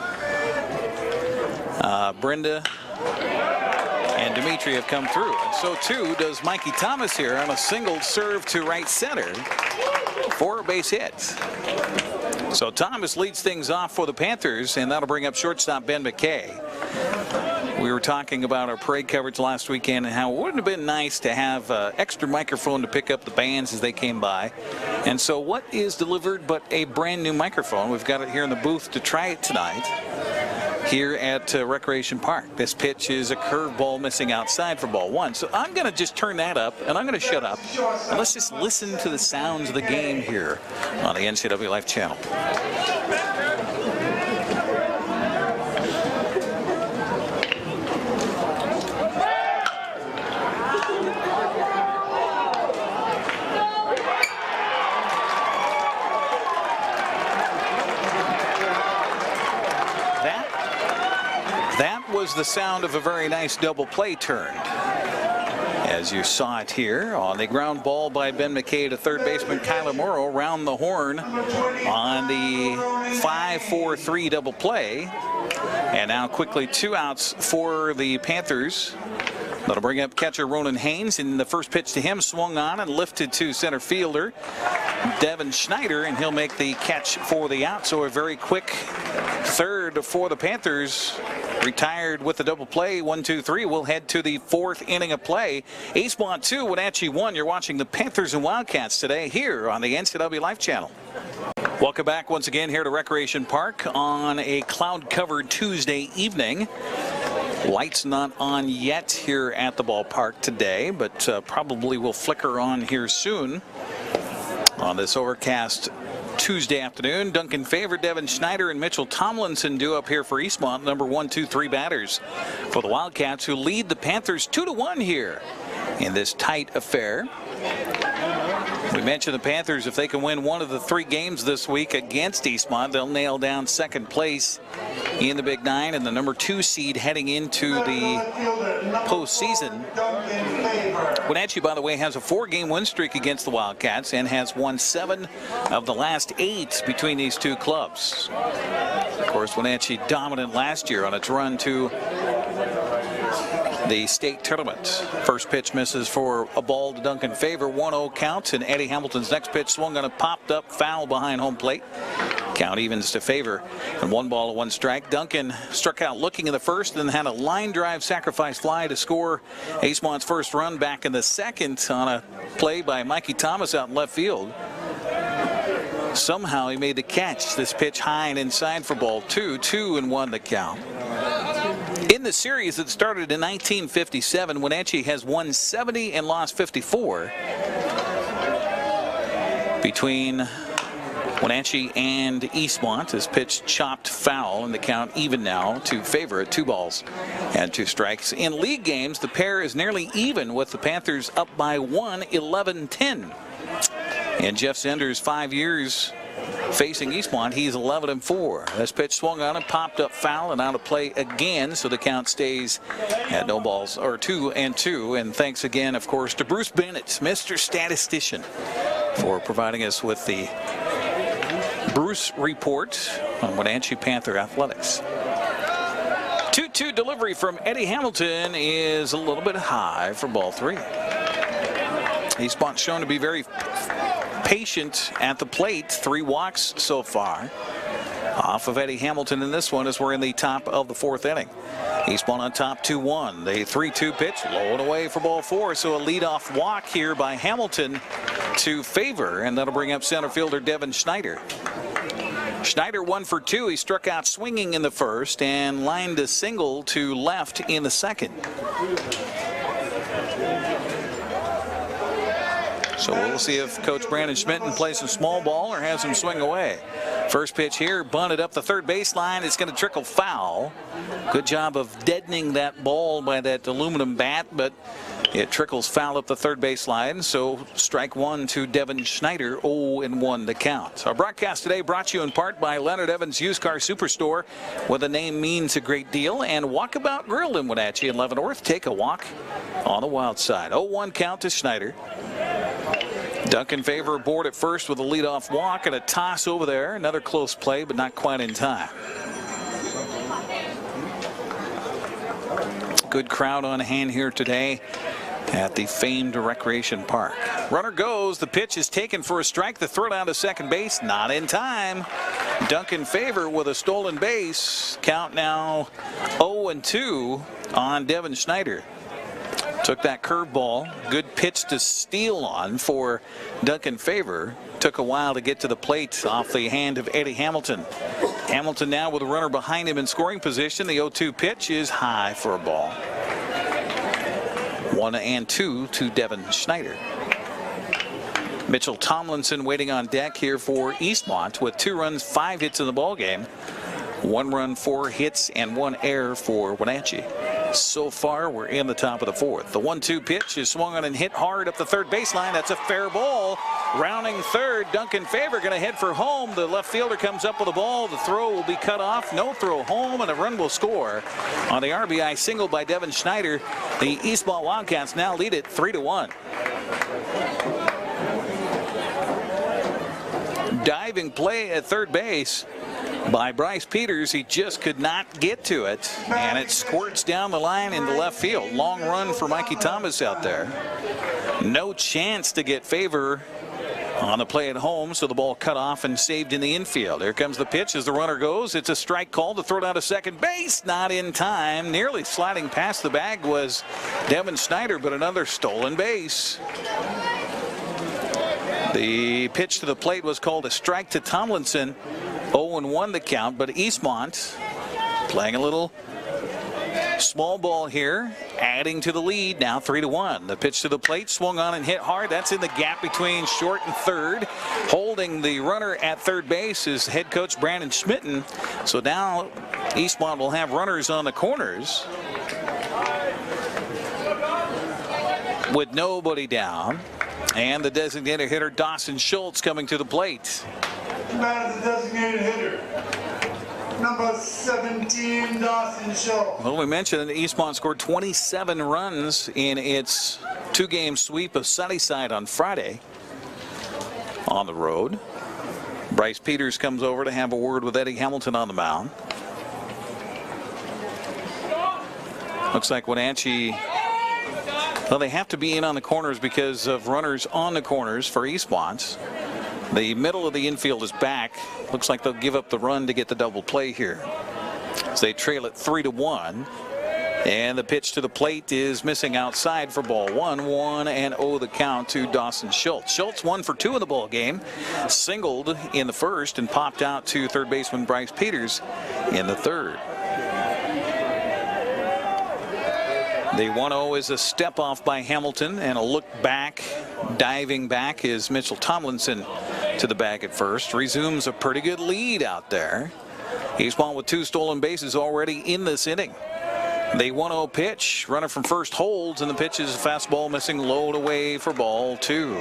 Brenda and Dimitri have come through, and so too does Mikey Thomas here on a single serve to right center for a base hit. So Thomas leads things off for the Panthers, and that'll bring up shortstop Ben McKay. We were talking about our parade coverage last weekend and how it wouldn't have been nice to have an extra microphone to pick up the bands as they came by. And so what is delivered but a brand new microphone? We've got it here in the booth to try it tonight here at Recreation Park. This pitch is a curveball missing outside for ball 1. So I'm going to just turn that up, and I'm going to shut up, and let's just listen to the sounds of the game here on the NCW Life channel. Was the sound of a very nice double play turn, as you saw it here on the ground ball by Ben McKay to third baseman Kyler Morrow round the horn on the 5-4-3 double play. And now quickly 2 outs for the Panthers. That'll bring up catcher Ronan Haynes, and the first pitch to him swung on and lifted to center fielder Devin Schneider, and he'll make the catch for the out. So a very quick third for the Panthers. Retired with the double play, 1-2-3. We'll head to the 4th inning of play. Eastmont 2, Wenatchee 1. You're watching the Panthers and Wildcats today here on the NCW Life channel. Welcome back once again here to Recreation Park on a cloud-covered Tuesday evening. Lights not on yet here at the ballpark today, but probably will flicker on here soon on this overcast Tuesday afternoon. Duncan Favor, Devin Schneider, and Mitchell Tomlinson due up here for Eastmont, number 1, 2, 3 batters for the Wildcats, who lead the Panthers 2-1 here in this tight affair. We mentioned the Panthers, if they can win one of the 3 games this week against Eastmont, they'll nail down second place in the Big Nine and the number 2 seed heading into the postseason. Wenatchee, by the way, has a 4-game win streak against the Wildcats and has won 7 of the last 8 between these 2 clubs. Of course, Wenatchee dominant last year on its run to the state tournament. First pitch misses for a ball to Duncan Favor. 1-0 count, and Eddie Hamilton's next pitch swung on a popped up foul behind home plate. Count evens to Favor, and 1 ball, 1 strike. Duncan struck out looking in the first, and had a line drive sacrifice fly to score Eastmont's first run back in the second on a play by Mikey Thomas out in left field. Somehow he made the catch. This pitch high and inside for ball 2. 2-1 the count. In the series that started in 1957, Wenatchee has won 70 and lost 54 between Wenatchee and Eastmont. This pitch chopped foul, and the count even now to Favor at 2 balls and 2 strikes. In league games, the pair is nearly even, with the Panthers up by 1, 11-10. In Jeff Zender's 5 years facing Eastmont, he's 11-4. This pitch swung on and popped up foul and out of play again, so the count stays at no balls, or 2-2. And thanks again, of course, to Bruce Bennett, Mr. Statistician, for providing us with the Bruce Report on Wenatchee Panther Athletics. 2-2 delivery from Eddie Hamilton is a little bit high for ball 3. Eastmont shown to be very patient at the plate. 3 walks so far off of Eddie Hamilton in this one as we're in the top of the 4th inning. Eastmont on top 2-1. The 3-2 pitch low and away for ball 4. So a leadoff walk here by Hamilton to Favor, and that'll bring up center fielder Devin Schneider. Schneider 1 for 2. He struck out swinging in the first and lined a single to left in the second. So we'll see if Coach Brandon Schmitten plays some small ball or has him swing away. First pitch here, bunted up the third baseline. It's going to trickle foul. Good job of deadening that ball by that aluminum bat, but it trickles foul up the third baseline. So strike one to Devin Schneider, 0-1 the count. Our broadcast today brought to you in part by Leonard Evans Used Car Superstore, where the name means a great deal, and Walkabout Grill in Wenatchee and Leavenworth. Take a walk on the wild side. 0-1 count to Schneider. Duncan Favor aboard at first with a leadoff walk and a toss over there. Another close play, but not quite in time. Good crowd on hand here today at the famed Recreation Park. Runner goes. The pitch is taken for a strike. The throw down to second base, not in time. Duncan Favor with a stolen base. Count now 0-2 on Devin Schneider. Took that curveball. Good pitch to steal on for Duncan Favor. Took a while to get to the plate off the hand of Eddie Hamilton. Hamilton now with a runner behind him in scoring position. The 0-2 pitch is high for a ball. 1-2 to Devin Schneider. Mitchell Tomlinson waiting on deck here for Eastmont with 2 runs, 5 hits in the ball game. 1 run, 4 hits, and 1 error for Wenatchee. So far, we're in the top of the 4th. The 1-2 pitch is swung on and hit hard up the third baseline. That's a fair ball. Rounding third, Duncan Favor going to head for home. The left fielder comes up with the ball. The throw will be cut off. No throw home, and a run will score on the RBI single by Devin Schneider. The Eastmont Wildcats now lead it 3-1. Diving play at third base by Bryce Peters. He just could not get to it, and it squirts down the line into left field. Long run for Mikey Thomas out there. No chance to get Favor on the play at home, so the ball cut off and saved in the infield. Here comes the pitch as the runner goes. It's a strike call to throw down to second base. Not in time. Nearly sliding past the bag was Devin Schneider, but another stolen base. The pitch to the plate was called a strike to Tomlinson. 0-1 the count, but Eastmont playing a little small ball here, adding to the lead, now 3-1. The pitch to the plate, swung on and hit hard. That's in the gap between short and third. Holding the runner at third base is head coach Brandon Schmitten. So now Eastmont will have runners on the corners with nobody down. And the designated hitter, Dawson Schultz, coming to the plate. Man is the designated hitter. Number 17, Dawson Schultz. Well, we mentioned that Eastmont scored 27 runs in its 2-game sweep of Sunnyside on Friday on the road. Bryce Peters comes over to have a word with Eddie Hamilton on the mound. Looks like Wenatchee, well, they have to be in on the corners because of runners on the corners for Eastmont. The middle of the infield is back. Looks like they'll give up the run to get the double play here. So they trail it 3-1. And the pitch to the plate is missing outside for ball one. 1-0 the count to Dawson Schultz. Schultz 1 for 2 in the ball game. Singled in the first and popped out to third baseman Bryce Peters in the third. The 1-0 is a step off by Hamilton, and a look back, diving back is Mitchell Tomlinson to the bag at first. Resumes a pretty good lead out there. Eastmont with 2 stolen bases already in this inning. The 1-0 pitch, runner from first holds, and the pitch is a fastball missing low away for ball 2.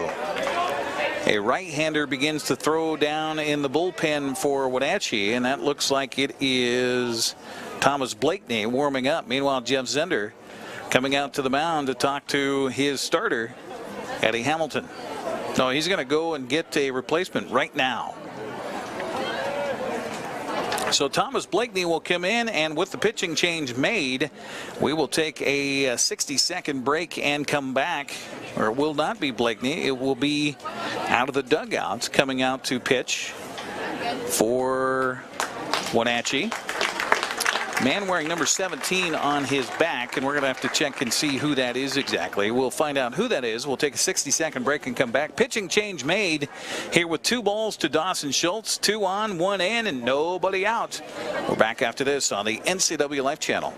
A right-hander begins to throw down in the bullpen for Wenatchee, and that looks like it is Thomas Blakeney warming up. Meanwhile, Jeff Zender coming out to the mound to talk to his starter, Eddie Hamilton. No, he's going to go and get a replacement right now. So Thomas Blakeney will come in, and with the pitching change made, we will take a 60-second break and come back. Or it will not be Blakeney. It will be out of the dugout coming out to pitch for Wenatchee. Man wearing number 17 on his back, and we're going to have to check and see who that is exactly. We'll find out who that is. We'll take a 60-second break and come back. Pitching change made here with 2 balls to Dawson Schultz. 2 on, 1 in, and nobody out. We're back after this on the NCW Life Channel.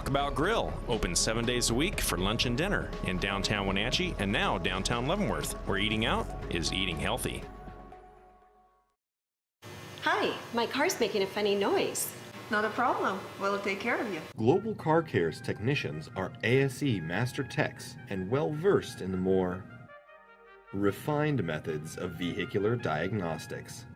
Walkabout Grill, open 7 days a week for lunch and dinner in downtown Wenatchee and now downtown Leavenworth, where eating out is eating healthy. Hi, my car's making a funny noise. Not a problem. We'll take care of you. Global Car Care's technicians are ASE Master Techs and well versed in the more refined methods of vehicular diagnostics.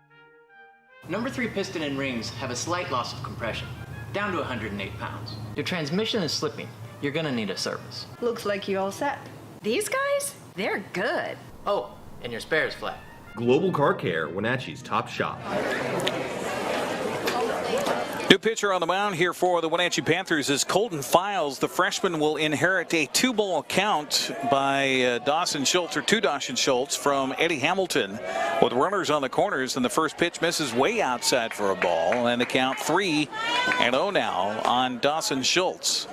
Number 3 piston and rings have a slight loss of compression, down to 108 pounds. Your transmission is slipping. You're gonna need a service. Looks like you all set. These guys? They're good. Oh, and your spare is flat. Global Car Care, Wenatchee's top shop. New pitcher on the mound here for the Wenatchee Panthers is Colton Files. The freshman will inherit a 2-ball count by Dawson Schultz, or to Dawson Schultz, from Eddie Hamilton. With runners on the corners, and the first pitch misses way outside for a ball, and the count 3-0 now on Dawson Schultz.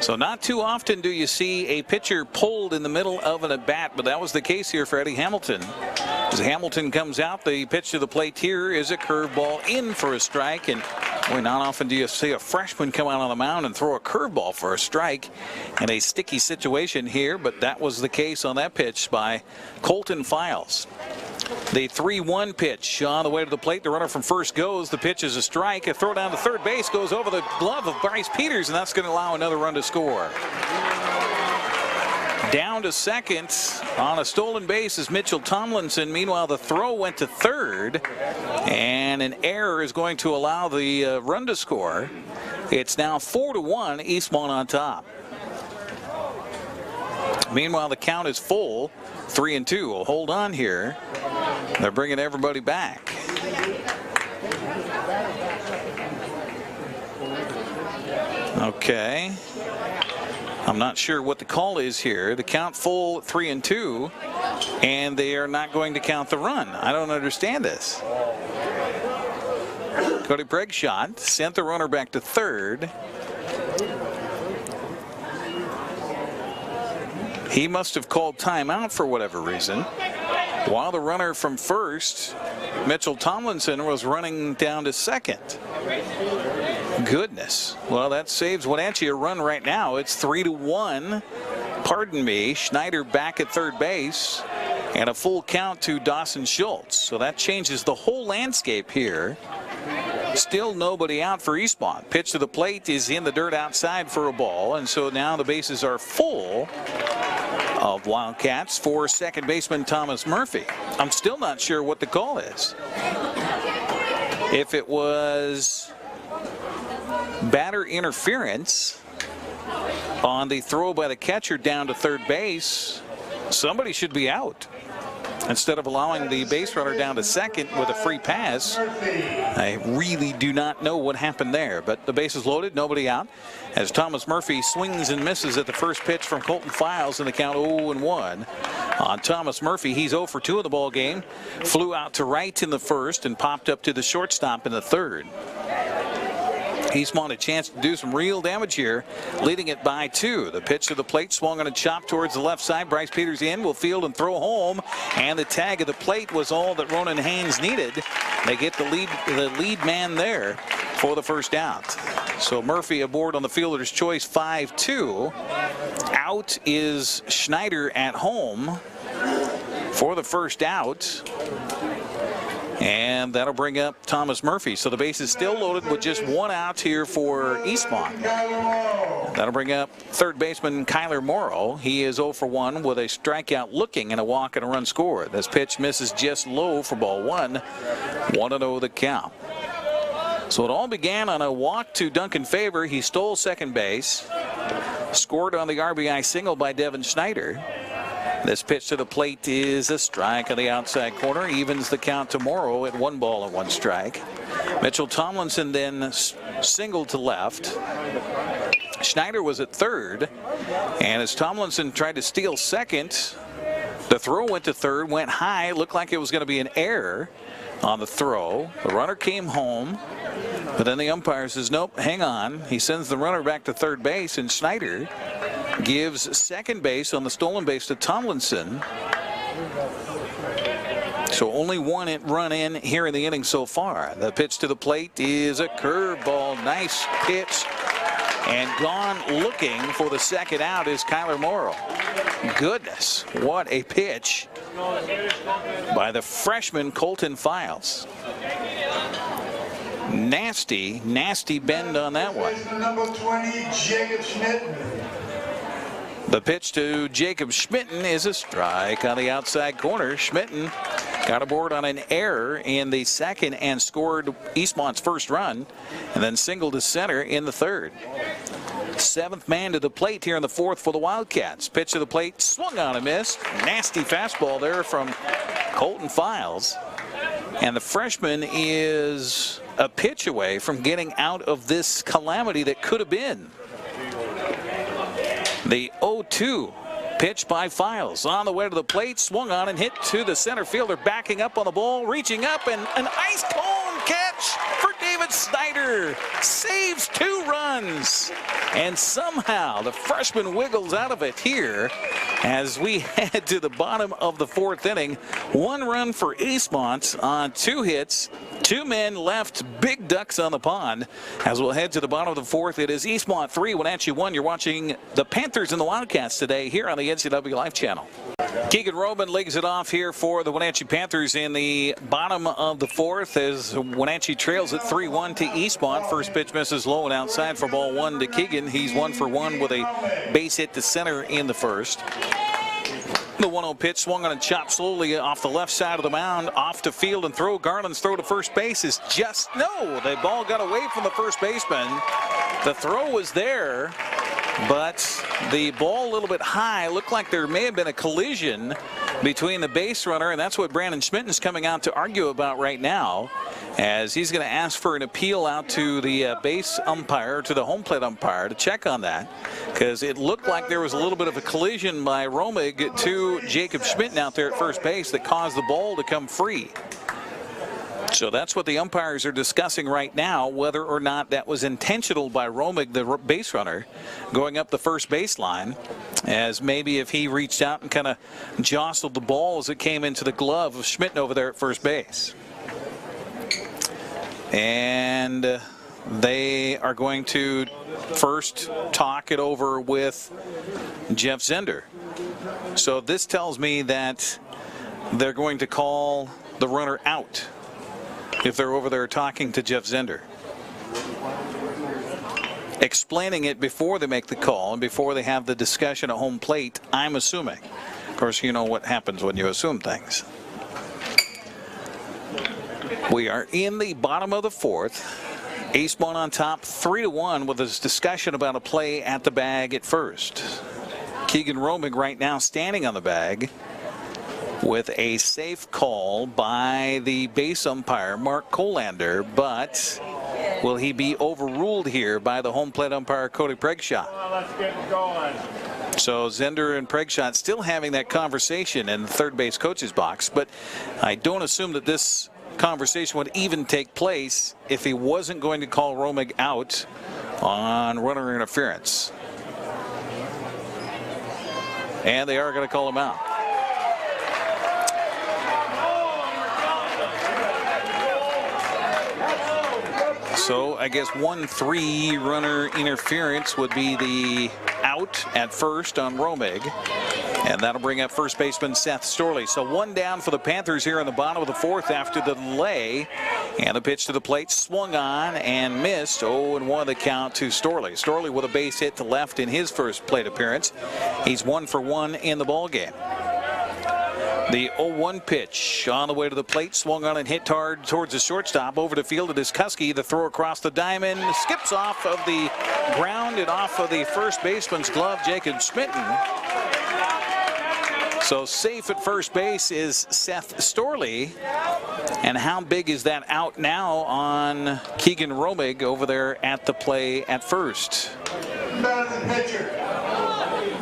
So not too often do you see a pitcher pulled in the middle of an at-bat, but that was the case here for Eddie Hamilton. As Hamilton comes out, the pitch to the plate here is a curveball in for a strike, and boy, not often do you see a freshman come out on the mound and throw a curveball for a strike in a sticky situation here, but that was the case on that pitch by Colton Files. The 3-1 pitch on the way to the plate. The runner from first goes. The pitch is a strike. A throw down to third base goes over the glove of Bryce Peters, and that's going to allow another run to score. Down to second on a stolen base is Mitchell Tomlinson. Meanwhile, the throw went to third, and an error is going to allow the run to score. It's now 4-1, Eastmont on top. Meanwhile, the count is full, 3-2. We'll hold on here. They're bringing everybody back. Okay. I'm not sure what the call is here. The count full, 3-2, and they are not going to count the run. I don't understand this. Cody Bregshot sent the runner back to third. He must have called timeout for whatever reason, while the runner from first, Mitchell Tomlinson, was running down to second. Goodness. Well, that saves Wenatchee a run right now. It's 3-1. Pardon me. Schneider back at third base, and a full count to Dawson Schultz. So that changes the whole landscape here. Still nobody out for Eastmont. Pitch to the plate is in the dirt outside for a ball, and so now the bases are full of Wildcats for second baseman Thomas Murphy. I'm still not sure what the call is. If it was batter interference on the throw by the catcher down to third base, somebody should be out. Instead of allowing the base runner down to second with a free pass, I really do not know what happened there. But the base is loaded, nobody out, as Thomas Murphy swings and misses at the first pitch from Colton Files in the count 0-1. On Thomas Murphy, he's 0 for 2 in the ball game. Flew out to right in the first and popped up to the shortstop in the third. Eastmont a chance to do some real damage here, leading it by 2. The pitch to the plate, swung on a chop towards the left side. Bryce Peters in, will field and throw home, and the tag of the plate was all that Ronan Haynes needed. They get the lead man there for the first out. So Murphy aboard on the fielder's choice, 5-2. Out is Schneider at home for the first out. And that'll bring up Thomas Murphy. So the base is still loaded with just one out here for Eastmont. That'll bring up third baseman Kyler Morrow. He is 0 for 1 with a strikeout looking and a walk and a run scored. This pitch misses just low for ball 1. 1-0 the count. So it all began on a walk to Duncan Favor. He stole second base, scored on the RBI single by Devin Schneider. This pitch to the plate is a strike on the outside corner, evens the count tomorrow at 1 ball and 1 strike. Mitchell Tomlinson then singled to left. Schneider was at third, and as Tomlinson tried to steal second, the throw went to third, went high, looked like it was going to be an error on the throw. The runner came home, but then the umpire says, nope, hang on. He sends the runner back to third base, and Schneider gives second base on the stolen base to Tomlinson. So only one run in here in the inning so far. The pitch to the plate is a curveball. Nice pitch. And gone looking for the second out is Kyler Morrow. Goodness, what a pitch by the freshman Colton Files. Nasty, nasty bend on that one. Number 20, Jacob Schmitten. The pitch to Jacob Schmitten is a strike on the outside corner. Schmitten got aboard on an error in the second and scored Eastmont's first run, and then singled to center in the third. Seventh man to the plate here in the fourth for the Wildcats. Pitch to the plate, swung on and missed. Nasty fastball there from Colton Files. And the freshman is a pitch away from getting out of this calamity that could have been. The 0-2 pitch by Files on the way to the plate, swung on and hit to the center fielder, backing up on the ball, reaching up, and an ice cold catch for David Snyder. Saves 2 runs, and somehow the freshman wiggles out of it here as we head to the bottom of the fourth inning. 1 run for Eastmont on 2 hits. 2 men left, big ducks on the pond. As we'll head to the bottom of the fourth, it is Eastmont 3, Wenatchee 1. You're watching the Panthers and the Wildcats today here on the NCW Life Channel. Keegan Roman leads it off here for the Wenatchee Panthers in the bottom of the fourth as Wenatchee trails at 3-1 to Eastmont. First pitch misses low and outside for ball 1 to Keegan. He's 1 for 1 with a base hit to center in the first. The 1-0 pitch swung on and chopped slowly off the left side of the mound, off to field and throw. Garland's throw to first base is just no. The ball got away from the first baseman. The throw was there, but the ball a little bit high. Looked like there may have been a collision between the base runner, and that's what Brandon Schmitten's coming out to argue about right now, as he's going to ask for an appeal out to the base umpire, to the home plate umpire, to check on that, because it looked like there was a little bit of a collision by Romig to Jacob Schmitten out there at first base that caused the ball to come free. So that's what the umpires are discussing right now, whether or not that was intentional by Romig, the base runner, going up the first baseline, as maybe if he reached out and kind of jostled the ball as it came into the glove of Schmitten over there at first base. And they are going to first talk it over with Jeff Zender. So this tells me that they're going to call the runner out if they're over there talking to Jeff Zender, explaining it before they make the call and before they have the discussion at home plate, I'm assuming. Of course, you know what happens when you assume things. We are in the bottom of the fourth. Eastmont on top 3-1 with this discussion about a play at the bag at first. Keegan Romig right now standing on the bag with a safe call by the base umpire, Mark Colander, but will he be overruled here by the home plate umpire, Cody Pregshaw? Let's get going. So Zender and Pregshaw still having that conversation in the third base coach's box, but I don't assume that this conversation would even take place if he wasn't going to call Romig out on runner interference. And they are going to call him out. So I guess 1-3 runner interference would be the out at first on Romig. And that'll bring up first baseman Seth Storley. So 1 down for the Panthers here in the bottom of the fourth after the delay. And the pitch to the plate swung on and missed. 0-1 the count to Storley. Storley with a base hit to left in his first plate appearance. He's 1 for 1 in the ballgame. The 0-1 pitch on the way to the plate, swung on and hit hard towards the shortstop. Over the field, it is Kuski. The throw across the diamond skips off of the ground and off of the first baseman's glove, Jacob Schmitten. So safe at first base is Seth Storley. And how big is that out now on Keegan Romig over there at the play at first? Batter the pitcher.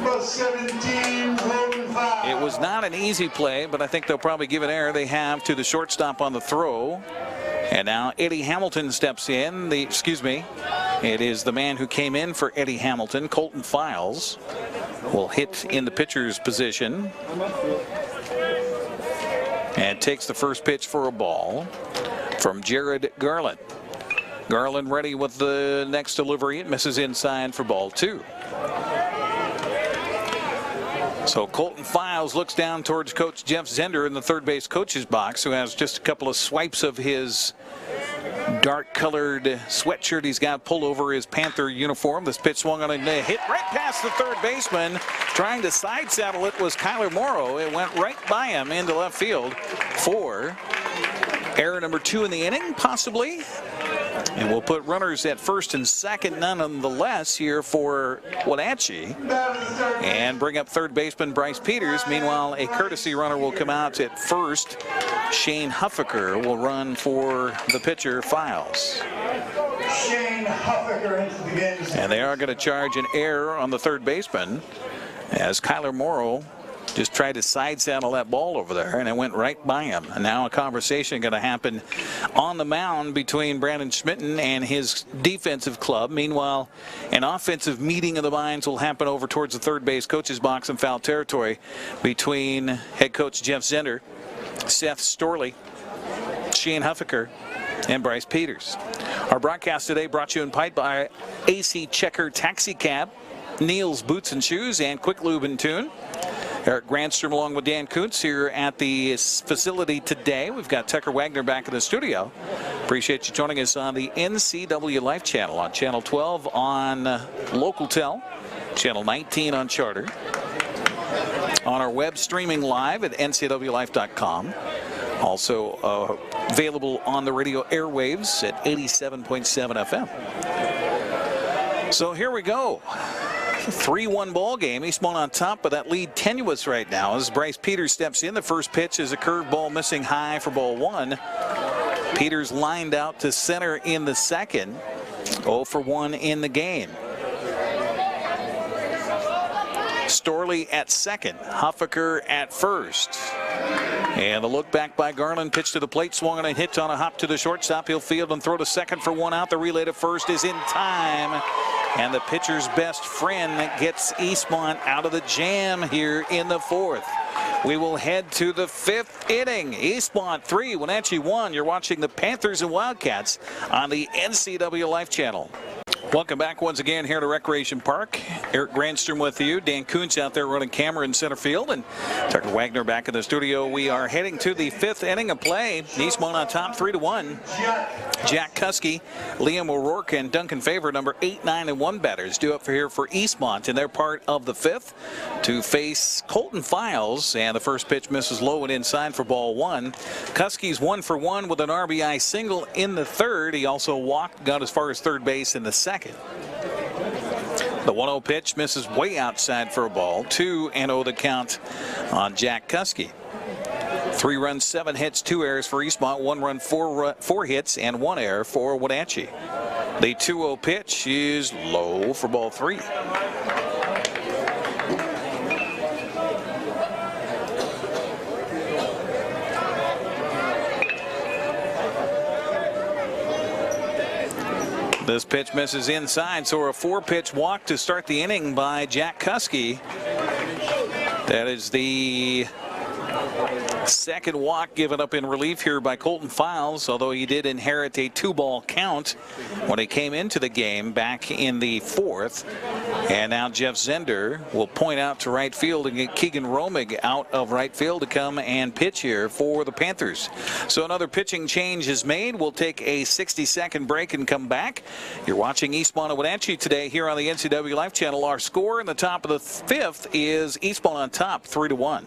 Number 17, Logan Fowler. It was not an easy play, but I think they'll probably give an error. They have to the shortstop on the throw. And now Eddie Hamilton steps in. It is the man who came in for Eddie Hamilton, Colton Files, will hit in the pitcher's position. And takes the first pitch for a ball from Jared Garland. Garland ready with the next delivery. It misses inside for ball 2. So Colton Files looks down towards Coach Jeff Zender in the third base coach's box, who has just a couple of swipes of his dark-colored sweatshirt he's got pulled over his Panther uniform. This pitch swung on a hit right past the third baseman. Trying to side saddle it was Kyler Morrow. It went right by him into left field for error number 2 in the inning, possibly. And we'll put runners at first and second nonetheless here for Wenatchee. And bring up third baseman Bryce Peters. Meanwhile, a courtesy runner will come out at first. Shane Huffaker will run for the pitcher, Files. Shane Huffaker into the game. And they are going to charge an error on the third baseman as Kyler Morrow just tried to side saddle that ball over there, and it went right by him. And now a conversation going to happen on the mound between Brandon Schmitten and his defensive club. Meanwhile, an offensive meeting of the minds will happen over towards the third base coach's box in foul territory between head coach Jeff Zender, Seth Storley, Shane Huffaker, and Bryce Peters. Our broadcast today brought to you in part by AC Checker Taxi Cab, Neil's Boots and Shoes, and Quick Lube and Tune. Eric Grandstrom along with Dan Kuntz here at the facility today. We've got Tucker Wagner back in the studio. Appreciate you joining us on the NCW Life channel, on Channel 12 on Local-Tel, Channel 19 on Charter, on our web streaming live at ncwlife.com. Also available on the radio airwaves at 87.7 FM. So here we go. 3-1 ball game. Eastmont on top, but that lead tenuous right now as Bryce Peters steps in. The first pitch is a curveball missing high for ball 1. Peters lined out to center in the second. 0 for 1 in the game. Storley at second. Huffaker at first. And the look back by Garland, pitch to the plate, swung on a hit on a hop to the shortstop. He'll field and throw to second for 1 out. The relay to first is in time. And the pitcher's best friend gets Eastmont out of the jam here in the 4th. We will head to the 5th inning. Eastmont 3, Wenatchee 1. You're watching the Panthers and Wildcats on the NCW Life channel. Welcome back once again here to Recreation Park. Eric Grandstrom with you. Dan Kuntz out there running camera in center field, and Tucker Wagner back in the studio. We are heading to the 5th inning of play. Eastmont on top 3-1. Jack Kuski, Liam O'Rourke, and Duncan Favor, number 8, 9, and 1 batters, due up for here for Eastmont in their part of the 5th to face Colton Files. And the first pitch misses low and inside for ball 1. Kuski's 1 for 1 with an RBI single in the 3rd. He also walked, got as far as third base in the 2nd. The 1-0 pitch misses way outside for a ball. 2-0 the count on Jack Kuski. 3 runs, 7 hits, 2 errors for Eastmont. 1 run, 4 hits, and 1 error for Wenatchee. The 2-0 pitch is low for ball 3. This pitch misses inside, so a 4-pitch walk to start the inning by Jack Kuski. That is the second walk given up in relief here by Colton Files, although he did inherit a 2-ball count when he came into the game back in the 4th. And now Jeff Zender will point out to right field and get Keegan Romig out of right field to come and pitch here for the Panthers. So another pitching change is made. We'll take a 60-second break and come back. You're watching Eastmont and Wenatchee today here on the NCW Life channel. Our score in the top of the 5th is Eastmont on top 3-1.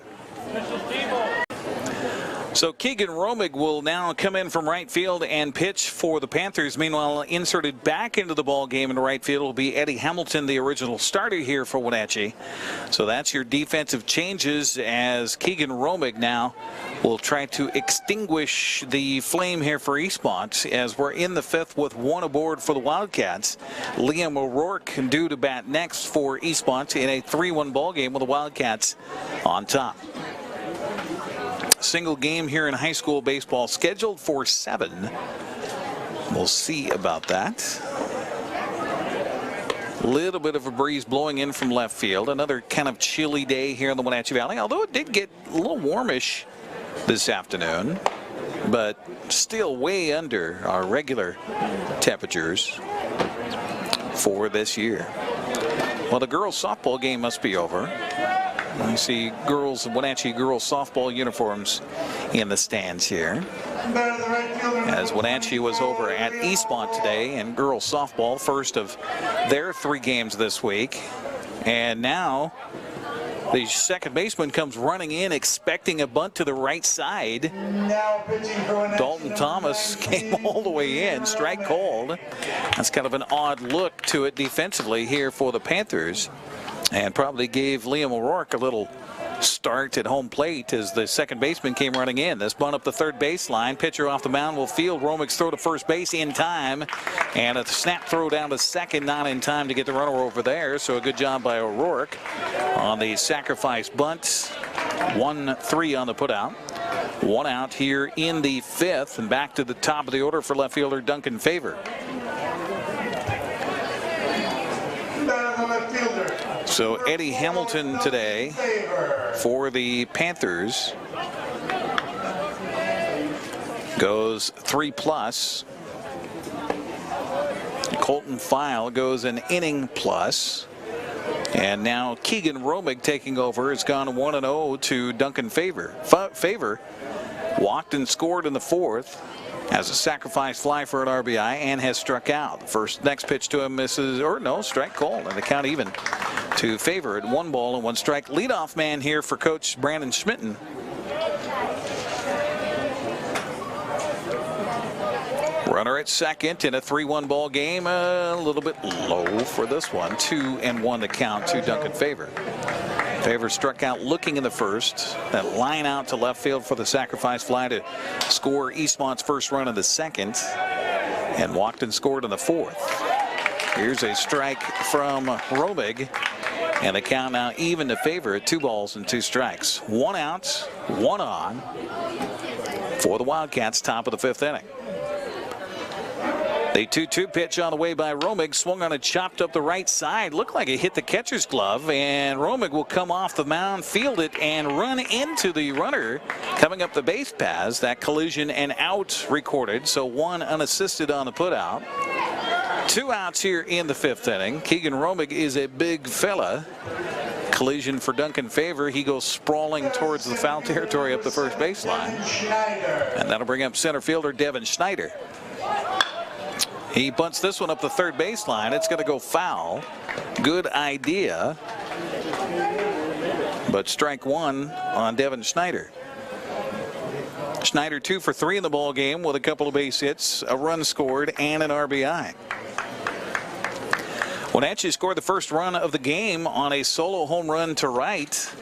So Keegan Romig will now come in from right field and pitch for the Panthers. Meanwhile, inserted back into the ball game in right field will be Eddie Hamilton, the original starter here for Wenatchee. So that's your defensive changes as Keegan Romig now will try to extinguish the flame here for Eastmont as we're in the 5th with 1 aboard for the Wildcats. Liam O'Rourke due to bat next for Eastmont in a 3-1 ball game with the Wildcats on top. Single game here in high school baseball scheduled for 7. We'll see about that. Little bit of a breeze blowing in from left field. Another kind of chilly day here in the Wenatchee Valley, although it did get a little warmish this afternoon. but still way under our regular temperatures for this year. Well, the girls softball game must be over. I see Wenatchee girls softball uniforms in the stands here, as Wenatchee was over at Eastmont today in girls softball, first of their 3 games this week. And now the second baseman comes running in expecting a bunt to the right side. Dalton Thomas came all the way in, strike called. That's kind of an odd look to it defensively here for the Panthers, and probably gave Liam O'Rourke a little start at home plate as the second baseman came running in. This bunt up the third baseline. Pitcher off the mound will field Romig's throw to first base in time, and a snap throw down to second, not in time to get the runner over there. So a good job by O'Rourke on the sacrifice bunt. 1-3 on the putout. 1 out here in the 5th, and back to the top of the order for left fielder Duncan Favor. So Eddie Hamilton today for the Panthers goes 3+. Colton File goes an inning plus. And now Keegan Romig taking over has gone 1-0 to Duncan Favor. Favor walked and scored in the 4th. Has a sacrifice fly for an RBI and has struck out. Next pitch to him misses, or no, strike called, and the count even to Favor at 1 ball and 1 strike. Leadoff man here for Coach Brandon Schmitten. Runner at second in a 3-1 ball game. A little bit low for this one. 2-1 the count to Duncan Favor. Favor struck out looking in the first. That line out to left field for the sacrifice fly to score Eastmont's first run in the second. And walked and scored in the 4th. Here's a strike from Romig. And the count now even to Favor at 2 balls and 2 strikes. 1 out, 1 on for the Wildcats, top of the 5th inning. The 2-2 pitch on the way by Romig, swung on it, chopped up the right side. Looked like it hit the catcher's glove, and Romig will come off the mound, field it, and run into the runner coming up the base paths. That collision and out recorded, so 1 unassisted on the putout. 2 outs here in the 5th inning. Keegan Romig is a big fella. Collision for Duncan Favor. He goes sprawling towards the foul territory up the first baseline. And that'll bring up center fielder Devin Schneider. He bunts this one up the third baseline. It's going to go foul. Good idea. But strike 1 on Devin Schneider. Schneider 2 for 3 in the ball game with a couple of base hits, a run scored, and an RBI. Wenatchee scored the first run of the game on a solo home run to right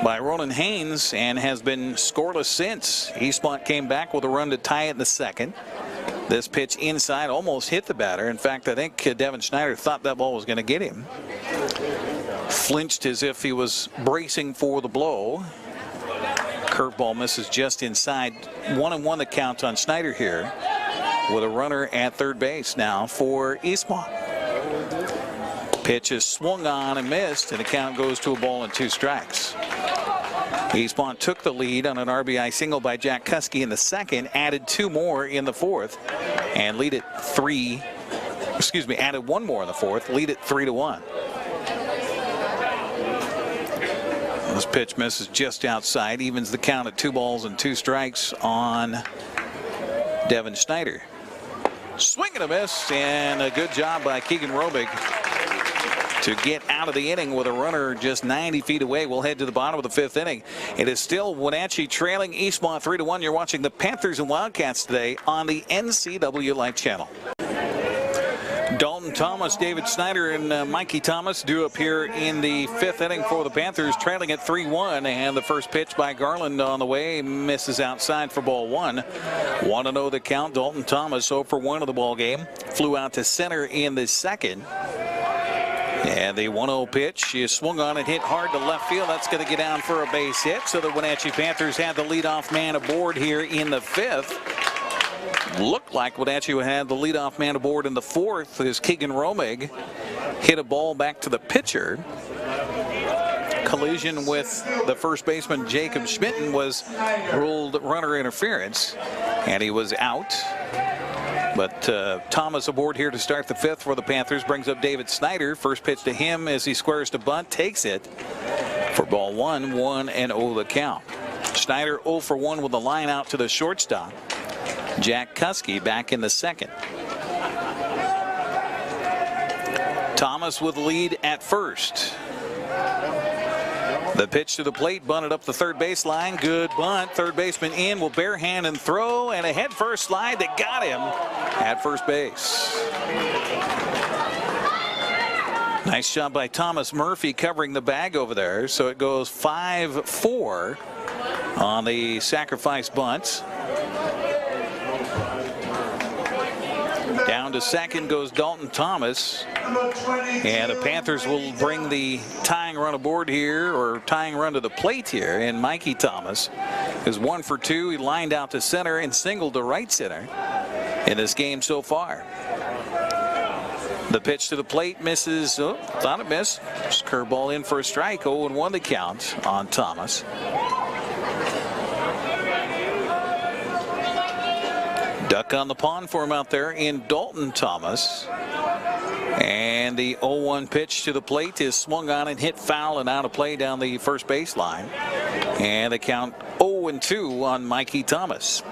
by Ronan Haynes and has been scoreless since. Eastmont came back with a run to tie it in the second. This pitch inside almost hit the batter. In fact, I think Devin Schneider thought that ball was going to get him. Flinched as if he was bracing for the blow. Curveball misses just inside. 1-1 the count on Schneider here with a runner at third base now for Eastmont. Pitch is swung on and missed, and the count goes to a ball and 2 strikes. Eastmont took the lead on an RBI single by Jack Kuski in the second, added 2 more in the 4th, and lead it added 1 more in the 4th, lead it 3-1. This pitch misses just outside, evens the count at 2 balls and 2 strikes on Devin Schneider. Swing and a miss, and a good job by Keegan Romig to get out of the inning with a runner just 90 feet away. We'll head to the bottom of the 5th inning. It is still Wenatchee trailing Eastmont 3-1. You're watching the Panthers and Wildcats today on the NCW Life Channel. Dalton Thomas, David Snyder, and Mikey Thomas due up here in the 5th inning for the Panthers, trailing at 3-1. And the first pitch by Garland on the way misses outside for ball 1. 1-0 the count. Dalton Thomas 0 for 1 of the ball game. Flew out to center in the second. And the 1-0 pitch is swung on and hit hard to left field. That's going to get down for a base hit. So the Wenatchee Panthers had the leadoff man aboard here in the 5th. Looked like Wenatchee had the leadoff man aboard in the 4th as Keegan Romig hit a ball back to the pitcher. collision with the first baseman Jacob Schmitten was ruled runner interference, and he was out. But Thomas aboard here to start the 5th for the Panthers, brings up David Snyder. First pitch to him as he squares to bunt, takes it for ball 1, 1-0 the count. Snyder 0 for 1 with a line out to the shortstop. Jack Kuski back in the 2nd. Thomas with the lead at first. The pitch to the plate, bunted up the third baseline. Good bunt. Third baseman in, will barehand and throw, and a head first slide that got him at first base. Nice job by Thomas Murphy covering the bag over there. So it goes 5-4 on the sacrifice bunt. Down to second goes Dalton Thomas. And the Panthers will bring the tying run aboard here, or tying run to the plate here. And Mikey Thomas is 1 for 2. He lined out to center and singled to right center in this game so far. The pitch to the plate misses. Oh, thought it missed. Just curveball in for a strike. 0-1 the count on Thomas. Duck on the pond for him out there in Dalton Thomas. And the 0-1 pitch to the plate is swung on and hit foul and out of play down the first baseline. And the count 0-2 on Mikey Thomas.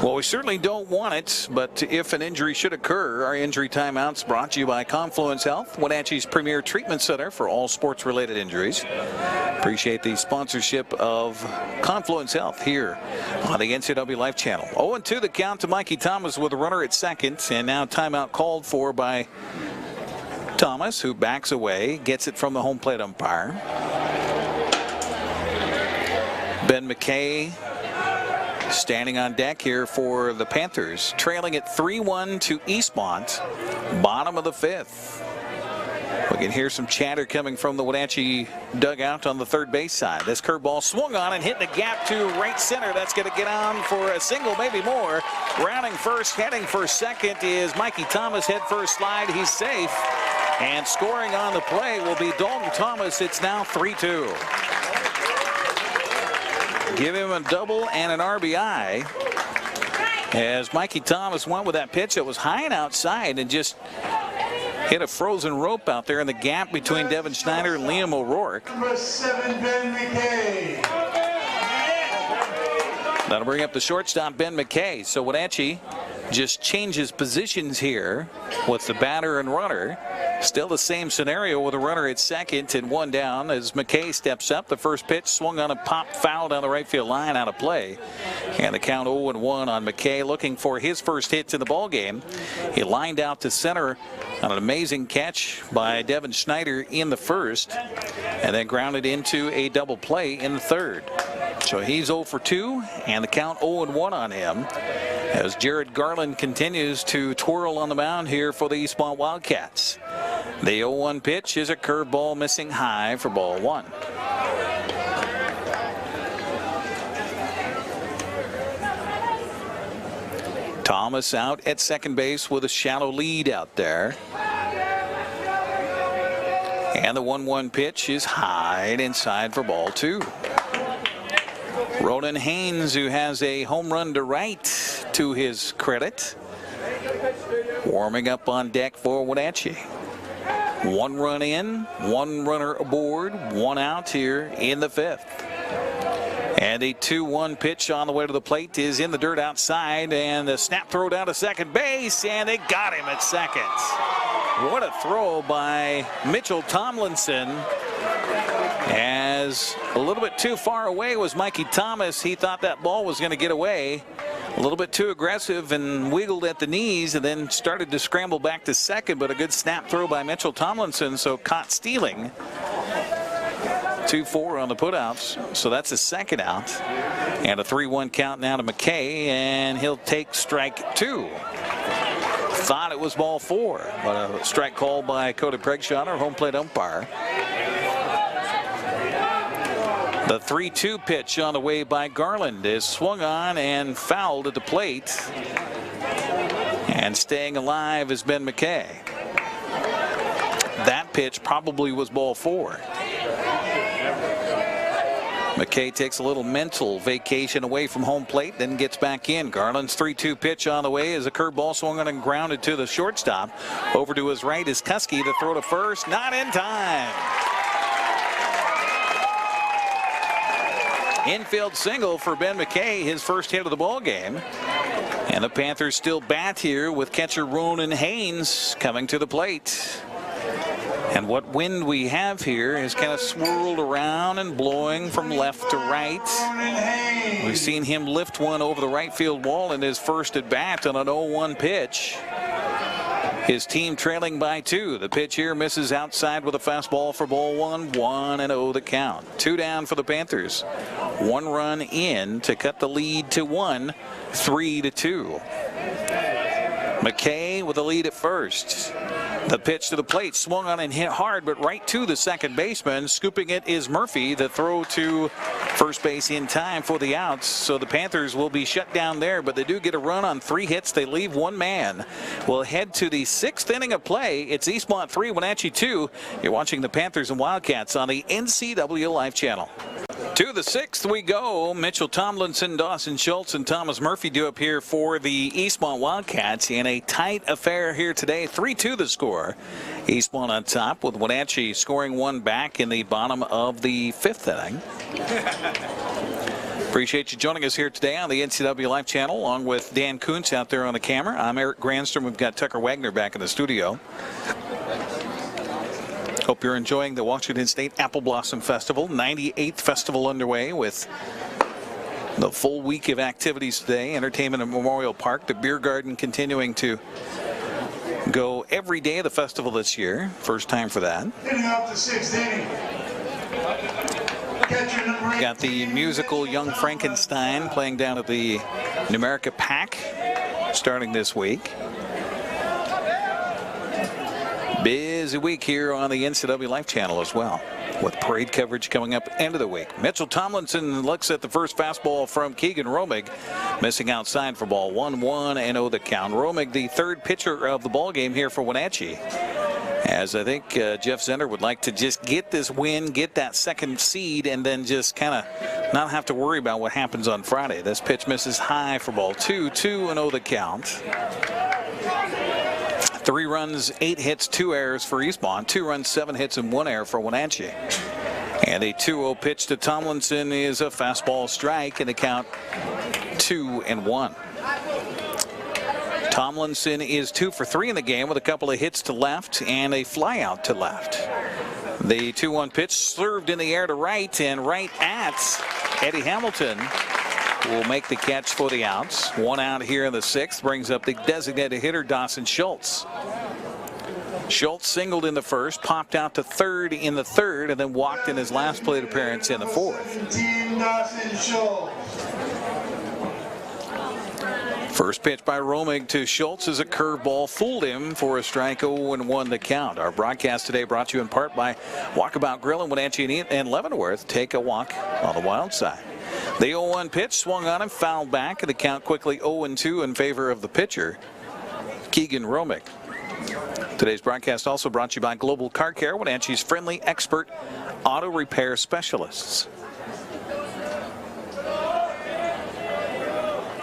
Well, we certainly don't want it, but if an injury should occur, our injury timeouts brought to you by Confluence Health, Wenatchee's premier treatment center for all sports-related injuries. Appreciate the sponsorship of Confluence Health here on the NCW Life Channel. 0-2 the count to Mikey Thomas with a runner at second, and now timeout called for by Thomas, who backs away, gets it from the home plate umpire. Ben McKay standing on deck here for the Panthers, trailing at 3-1 to Eastmont, bottom of the 5th. We can hear some chatter coming from the Wenatchee dugout on the third base side. This curveball swung on and hit the gap to right center. That's going to get on for a single, maybe more. Rounding first, heading for second is Mikey Thomas. Head first slide. He's safe. And scoring on the play will be Dalton Thomas. It's now 3-2. Give him a double and an RBI as Mikey Thomas went with that pitch that was high and outside and just hit a frozen rope out there in the gap between Devin Schneider and Liam O'Rourke. Number 7, Ben McKay. That'll bring up the shortstop, Ben McKay. So Wenatchee just changes positions here with the batter and runner. Still the same scenario with a runner at second and one down as McKay steps up. The first pitch swung on a pop foul down the right field line, out of play. And the count 0-1 on McKay, looking for his first hits in the ball game. He lined out to center on an amazing catch by Devin Schneider in the first, and then grounded into a double play in the third. So he's 0 for 2, and the count 0-1 on him as Jared Garland continues to twirl on the mound here for the Eastmont Wildcats. The 0-1 pitch is a curveball missing high for ball 1. Thomas out at second base with a shallow lead out there. And the 1-1 pitch is high and inside for ball 2. Ronan Haynes, who has a home run to right to his credit, warming up on deck for Wenatchee. 1 run in, 1 runner aboard, 1 out here in the 5th. And a 2-1 pitch on the way to the plate is in the dirt outside, and a snap throw down to second base, and they got him at second. What a throw by Mitchell Tomlinson. As a little bit too far away was Mikey Thomas. He thought that ball was going to get away. A little bit too aggressive and wiggled at the knees and then started to scramble back to second, but a good snap throw by Mitchell Tomlinson, so caught stealing. 2-4 on the putouts, so that's a second out. And a 3-1 count now to McKay, and he'll take strike 2. Thought it was ball 4, but a strike called by Cody Pregshaw, our home plate umpire. The 3-2 pitch on the way by Garland is swung on and fouled at the plate. And staying alive has been McKay. That pitch probably was ball 4. McKay takes a little mental vacation away from home plate, then gets back in. Garland's 3-2 pitch on the way as a curveball swung on and grounded to the shortstop. Over to his right is Kuski to throw to first. Not in time. Infield single for Ben McKay, his first hit of the ball game. And the Panthers still bat here with catcher Ronan Haynes coming to the plate. And what wind we have here is kind of swirled around and blowing from left to right. We've seen him lift one over the right field wall in his first at bat on an 0-1 pitch. His team trailing by 2. The pitch here misses outside with a fastball for ball 1. 1-0 the count. 2 down for the Panthers. 1 run in to cut the lead to 1. 3-2. McKay with the lead at first. The pitch to the plate swung on and hit hard, but right to the second baseman. Scooping it is Murphy. The throw to first base in time for the outs. So the Panthers will be shut down there, but they do get a run on 3 hits. They leave 1 man. We'll head to the 6th inning of play. It's Eastmont 3, Wenatchee 2. You're watching the Panthers and Wildcats on the NCW Live Channel. To the 6th we go. Mitchell Tomlinson, Dawson Schultz, and Thomas Murphy do up here for the Eastmont Wildcats in a tight affair here today. 3-2 the score. Eastmont on top with Wenatchee scoring 1 back in the bottom of the 5th inning. Appreciate you joining us here today on the NCW Live Channel, along with Dan Kuntz out there on the camera. I'm Eric Granstrom. We've got Tucker Wagner back in the studio. Hope you're enjoying the Washington State Apple Blossom Festival, 98th festival underway with the full week of activities today. Entertainment at Memorial Park, the beer garden continuing to go every day of the festival this year. First time for that. Hitting up the 6th inning. Catcher number 8. Got the musical Young Frankenstein playing down at the Numerica Pack starting this week. Busy week here on the NCW Life Channel as well, with parade coverage coming up end of the week. Mitchell Tomlinson looks at the first fastball from Keegan Romig, missing outside for ball 1. 1-0 the count. Romig, the 3rd pitcher of the ball game here for Wenatchee, as I think Jeff Zender would like to just get this win, get that 2nd seed, and then just kind of not have to worry about what happens on Friday. This pitch misses high for ball 2. 2-0 the count. 3 runs, 8 hits, 2 errors for Eastmont. 2 runs, 7 hits, and 1 error for Wenatchee. And a 2-0 pitch to Tomlinson is a fastball strike, and the count 2-1. Tomlinson is 2 for 3 in the game with a couple of hits to left and a fly out to left. The 2-1 pitch served in the air to right, and right at Eddie Hamilton will make the catch for the outs. 1 out here in the 6th brings up the designated hitter Dawson Schultz. Schultz singled in the 1st, popped out to 3rd in the 3rd, and then walked in his last plate appearance in the 4th. 17, Dawson Schultz. First pitch by Romig to Schultz is a curveball, fooled him for a strike. 0-1 the count. Our broadcast today brought to you in part by Walkabout Grill in Wenatchee and Leavenworth. Take a walk on the wild side. The 0-1 pitch swung on him, fouled back, and the count quickly 0-2 in favor of the pitcher, Keegan Romig. Today's broadcast also brought to you by Global Car Care, Wenatchee's friendly expert auto repair specialists.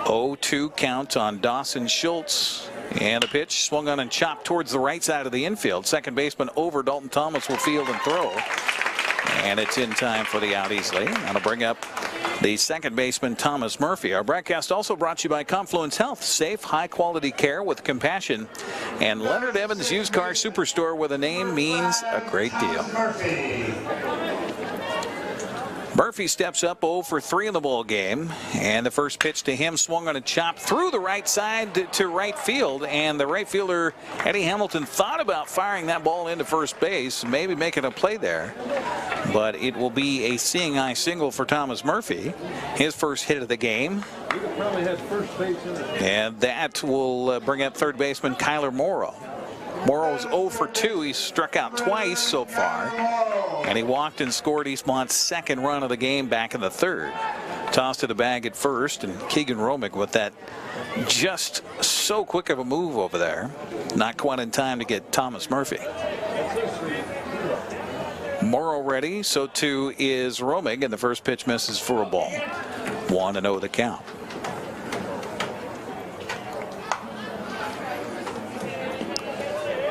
0-2 count on Dawson Schultz. And the pitch swung on and chopped towards the right side of the infield. Second baseman over Dalton Thomas will field and throw. And it's in time for the out easily. That'll bring up the second baseman, Thomas Murphy. Our broadcast also brought to you by Confluence Health. Safe, high-quality care with compassion. And Leonard Evans Used Car Superstore, where the name means a great deal. Murphy steps up 0 for 3 in the ball game, and the first pitch to him swung on a chop through the right side to right field, and the right fielder Eddie Hamilton thought about firing that ball into first base, maybe making a play there, but it will be a seeing eye single for Thomas Murphy, his first hit of the game, and that will bring up third baseman Kyler Morrow. Morrow's 0 for 2. He's struck out twice so far, and he walked and scored Eastmont's second run of the game back in the 3rd. Tossed to the bag at first, and Keegan Romig with that just so quick of a move over there. Not quite in time to get Thomas Murphy. Morrow ready, so too is Romig, and the first pitch misses for a ball. 1-0 the count.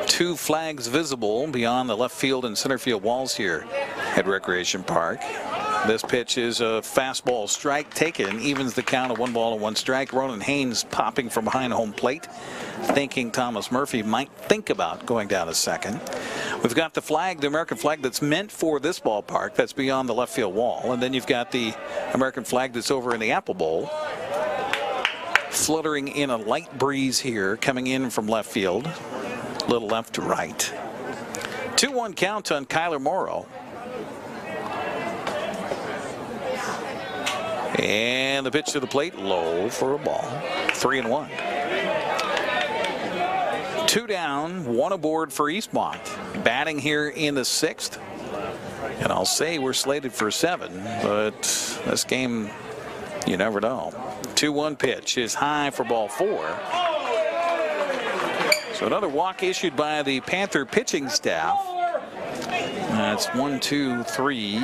Two flags visible beyond the left field and center field walls here at Recreation Park. This pitch is a fastball strike taken, evens the count of 1-1 strike. Ronan Haynes popping from behind home plate, thinking Thomas Murphy might think about going down to second. We've got the flag, the American flag that's meant for this ballpark, that's beyond the left field wall. And then you've got the American flag that's over in the Apple Bowl, fluttering in a light breeze here, coming in from left field, little left to right. 2-1 count on Kyler Morrow. And the pitch to the plate, low for a ball. 3-1. 2 down, 1 aboard for Eastmont. Batting here in the 6th. And I'll say we're slated for 7, but this game, you never know. 2-1 pitch is high for ball 4. So another walk issued by the Panther pitching staff. That's 1, 2, 3,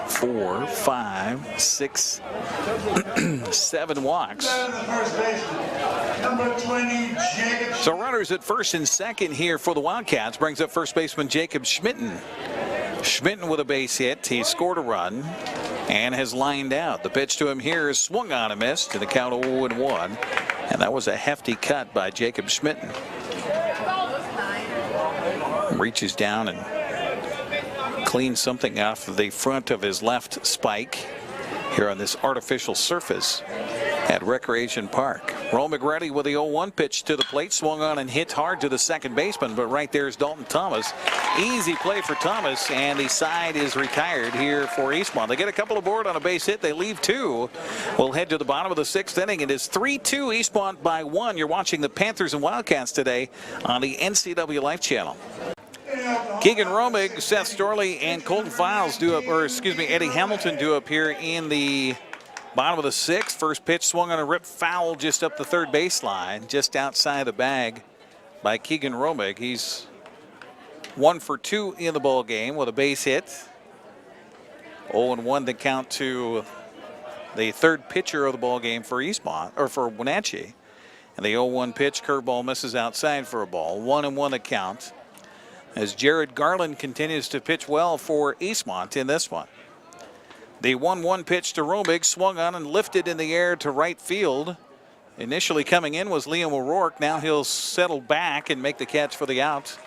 4, 5, 6, 7 walks. So runners at first and second here for the Wildcats brings up first baseman Jacob Schmitten. Schmitten with a base hit. He scored a run and has lined out. The pitch to him here is swung on and missed to the count of 0-1. And that was a hefty cut by Jacob Schmitten. Reaches down and cleans something off the front of his left spike here on this artificial surface at Recreation Park. Romig ready with the 0-1 pitch to the plate, swung on and hit hard to the second baseman, but right there is Dalton Thomas. Easy play for Thomas, and the side is retired here for Eastmont. They get a couple aboard on a base hit. They leave 2. We'll head to the bottom of the 6th inning. It is 3-2 Eastmont by 1. You're watching the Panthers and Wildcats today on the NCW Life Channel. Keegan Romig, Seth Storley, and Colton Files Eddie Hamilton do up here in the bottom of the 6th. First pitch swung on a rip foul just up the third baseline, just outside the bag by Keegan Romig. He's 1 for 2 in the ball game with a base hit. 0-1 the count to the third pitcher of the ball game for Eastmont, or for Wenatchee. And the 0-1 pitch, curveball misses outside for a ball. 1-1 the count, as Jared Garland continues to pitch well for Eastmont in this one. The 1-1 pitch to Romig, swung on and lifted in the air to right field. Initially coming in was Liam O'Rourke. Now he'll settle back and make the catch for the out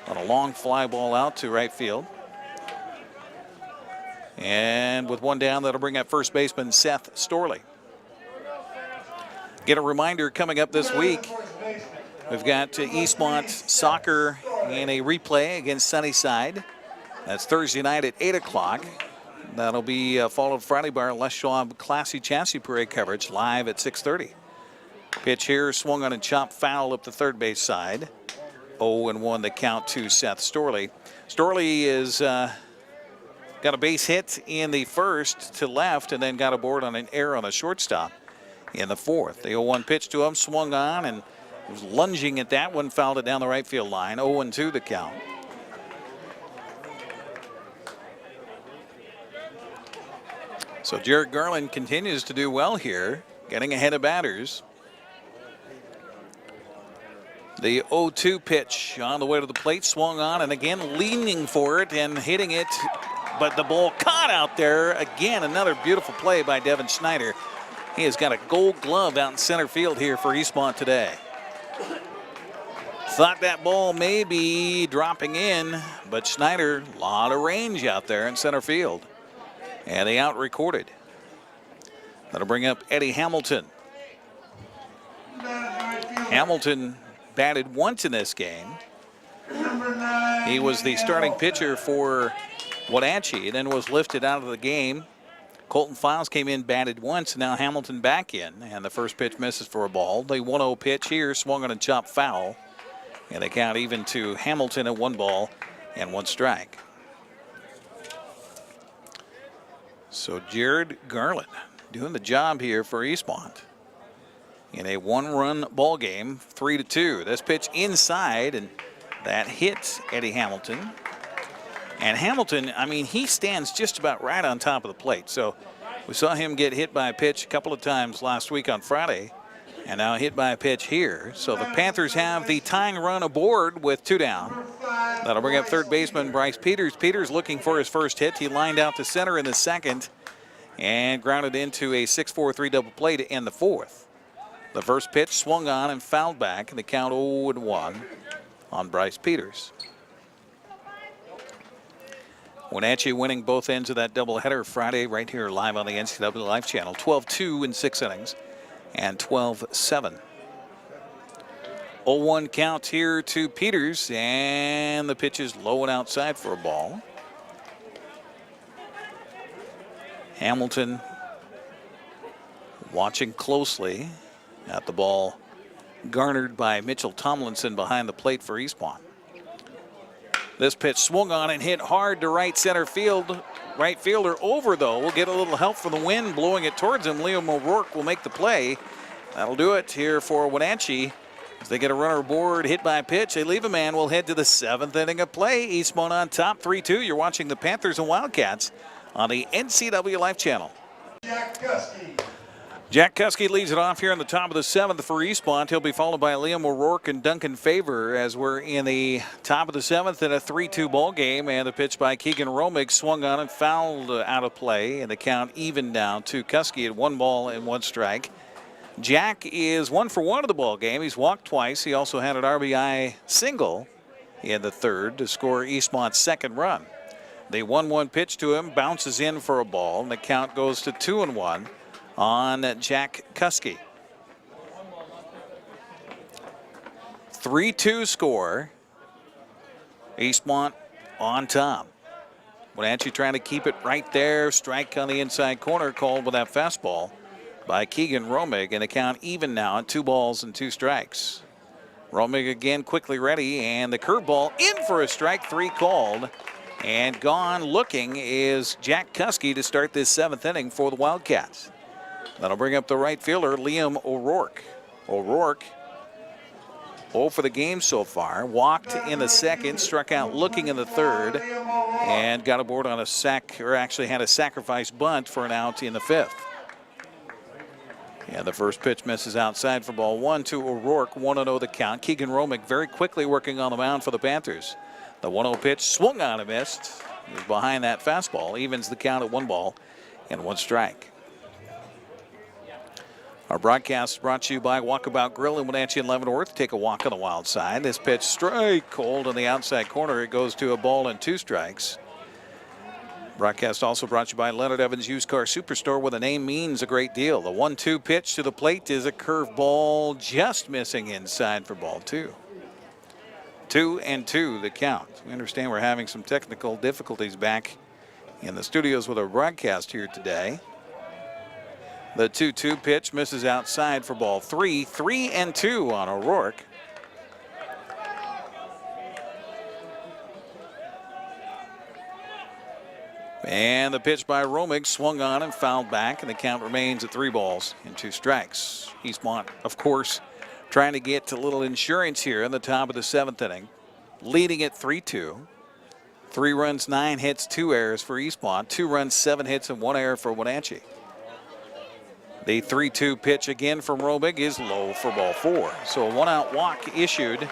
on a long fly ball out to right field. And with 1 down, that'll bring up first baseman Seth Storley. Get a reminder coming up this week. We've got Eastmont soccer in a replay against Sunnyside. That's Thursday night at 8 o'clock. That'll be followed Friday by our Les Schwab Classy Chassis Parade coverage live at 6:30. Pitch here, swung on and chopped foul up the third base side. 0-1 the count to Seth Storley. Storley is got a base hit in the first to left, and then got aboard on an error on the shortstop in the 4th. The 0-1 pitch to him, swung on and was lunging at that one, fouled it down the right field line. 0-2 the count. So Jared Garland continues to do well here, getting ahead of batters. The 0-2 pitch on the way to the plate, swung on and again leaning for it and hitting it, but the ball caught out there. Again, another beautiful play by Devin Schneider. He has got a gold glove out in center field here for Eastmont today. Thought that ball may be dropping in, but Schneider, a lot of range out there in center field. And the out recorded. That'll bring up Eddie Hamilton. Hamilton batted once in this game. He was the starting pitcher for Wenatchee, then was lifted out of the game. Colton Files came in, batted once, and now Hamilton back in. And the first pitch misses for a ball. The 1-0 pitch here, swung on and chopped foul. And they count even to Hamilton at 1 ball and 1 strike. So Jared Garland doing the job here for Eastmont in a 1-run ball game, 3-2. This pitch inside, and that hits Eddie Hamilton. And Hamilton, I mean, he stands just about right on top of the plate. So we saw him get hit by a pitch a couple of times last week on Friday, and now hit by a pitch here. So the Panthers have the tying run aboard with 2 down. That'll bring up third baseman Bryce Peters. Peters looking for his first hit. He lined out to center in the second and grounded into a 6-4-3 double play to end the fourth. The first pitch swung on and fouled back, and the count 0-1 on Bryce Peters. Wenatchee winning both ends of that doubleheader Friday right here live on the NCW Live Channel. 12-2 in 6 innings and 12-7. 0-1 count here to Peters, and the pitch is low and outside for a ball. Hamilton watching closely at the ball garnered by Mitchell Tomlinson behind the plate for Eastmont. This pitch swung on and hit hard to right center field. Right fielder over, though, will get a little help from the wind blowing it towards him. Liam O'Rourke will make the play. That'll do it here for Wenatchee. As they get a runner aboard, hit by a pitch, they leave a man. We'll head to the 7th inning of play. Eastmont on top, 3-2. You're watching the Panthers and Wildcats on the NCW Life Channel. Jack Kuski leads it off here in the top of the 7th for Eastmont. He'll be followed by Liam O'Rourke and Duncan Favor as we're in the top of the 7th in a 3-2 ball game. And the pitch by Keegan Romig swung on and fouled out of play. And the count even down to Kuski at 1 ball and 1 strike. Jack is 1 for 1 of the ball game. He's walked twice. He also had an RBI single in the 3rd to score Eastmont's 2nd run. The 1-1 pitch to him bounces in for a ball, and the count goes to 2-1 on Jack Kuski. 3-2 score. Eastmont on top. Wenatchee trying to keep it right there. Strike on the inside corner called with that fastball by Keegan Romig, and the count even now at 2 balls and 2 strikes. Romig again quickly ready, and the curveball in for a strike 3 called. And gone looking is Jack Kuski to start this 7th inning for the Wildcats. That'll bring up the right fielder, Liam O'Rourke. O'Rourke 0 for the game so far. Walked in the 2nd, struck out looking in the 3rd, and got aboard on a sack, or actually had a sacrifice bunt for an out in the 5th. Yeah, the first pitch misses outside for ball 1 to O'Rourke. 1-0 the count. Keegan Romig very quickly working on the mound for the Panthers. The 1-0 pitch swung on and missed. He was behind that fastball. Evens the count at 1 ball and 1 strike. Our broadcast is brought to you by Walkabout Grill in Wenatchee and Leavenworth. Take a walk on the wild side. This pitch strike cold on the outside corner. It goes to a ball and 2 strikes. Broadcast also brought to you by Leonard Evans Used Car Superstore, where the name means a great deal. The 1-2 pitch to the plate is a curveball just missing inside for ball 2. 2-2 the count. We understand we're having some technical difficulties back in the studios with our broadcast here today. The 2-2 pitch misses outside for ball 3. 3-2 on O'Rourke. And the pitch by Romig swung on and fouled back, and the count remains at 3 balls and 2 strikes. Eastmont, of course, trying to get a little insurance here in the top of the 7th inning, leading at 3-2. 3 runs, 9 hits, 2 errors for Eastmont. 2 runs, 7 hits, and 1 error for Wenatchee. The 3-2 pitch again from Romig is low for ball 4. So a 1-out walk issued.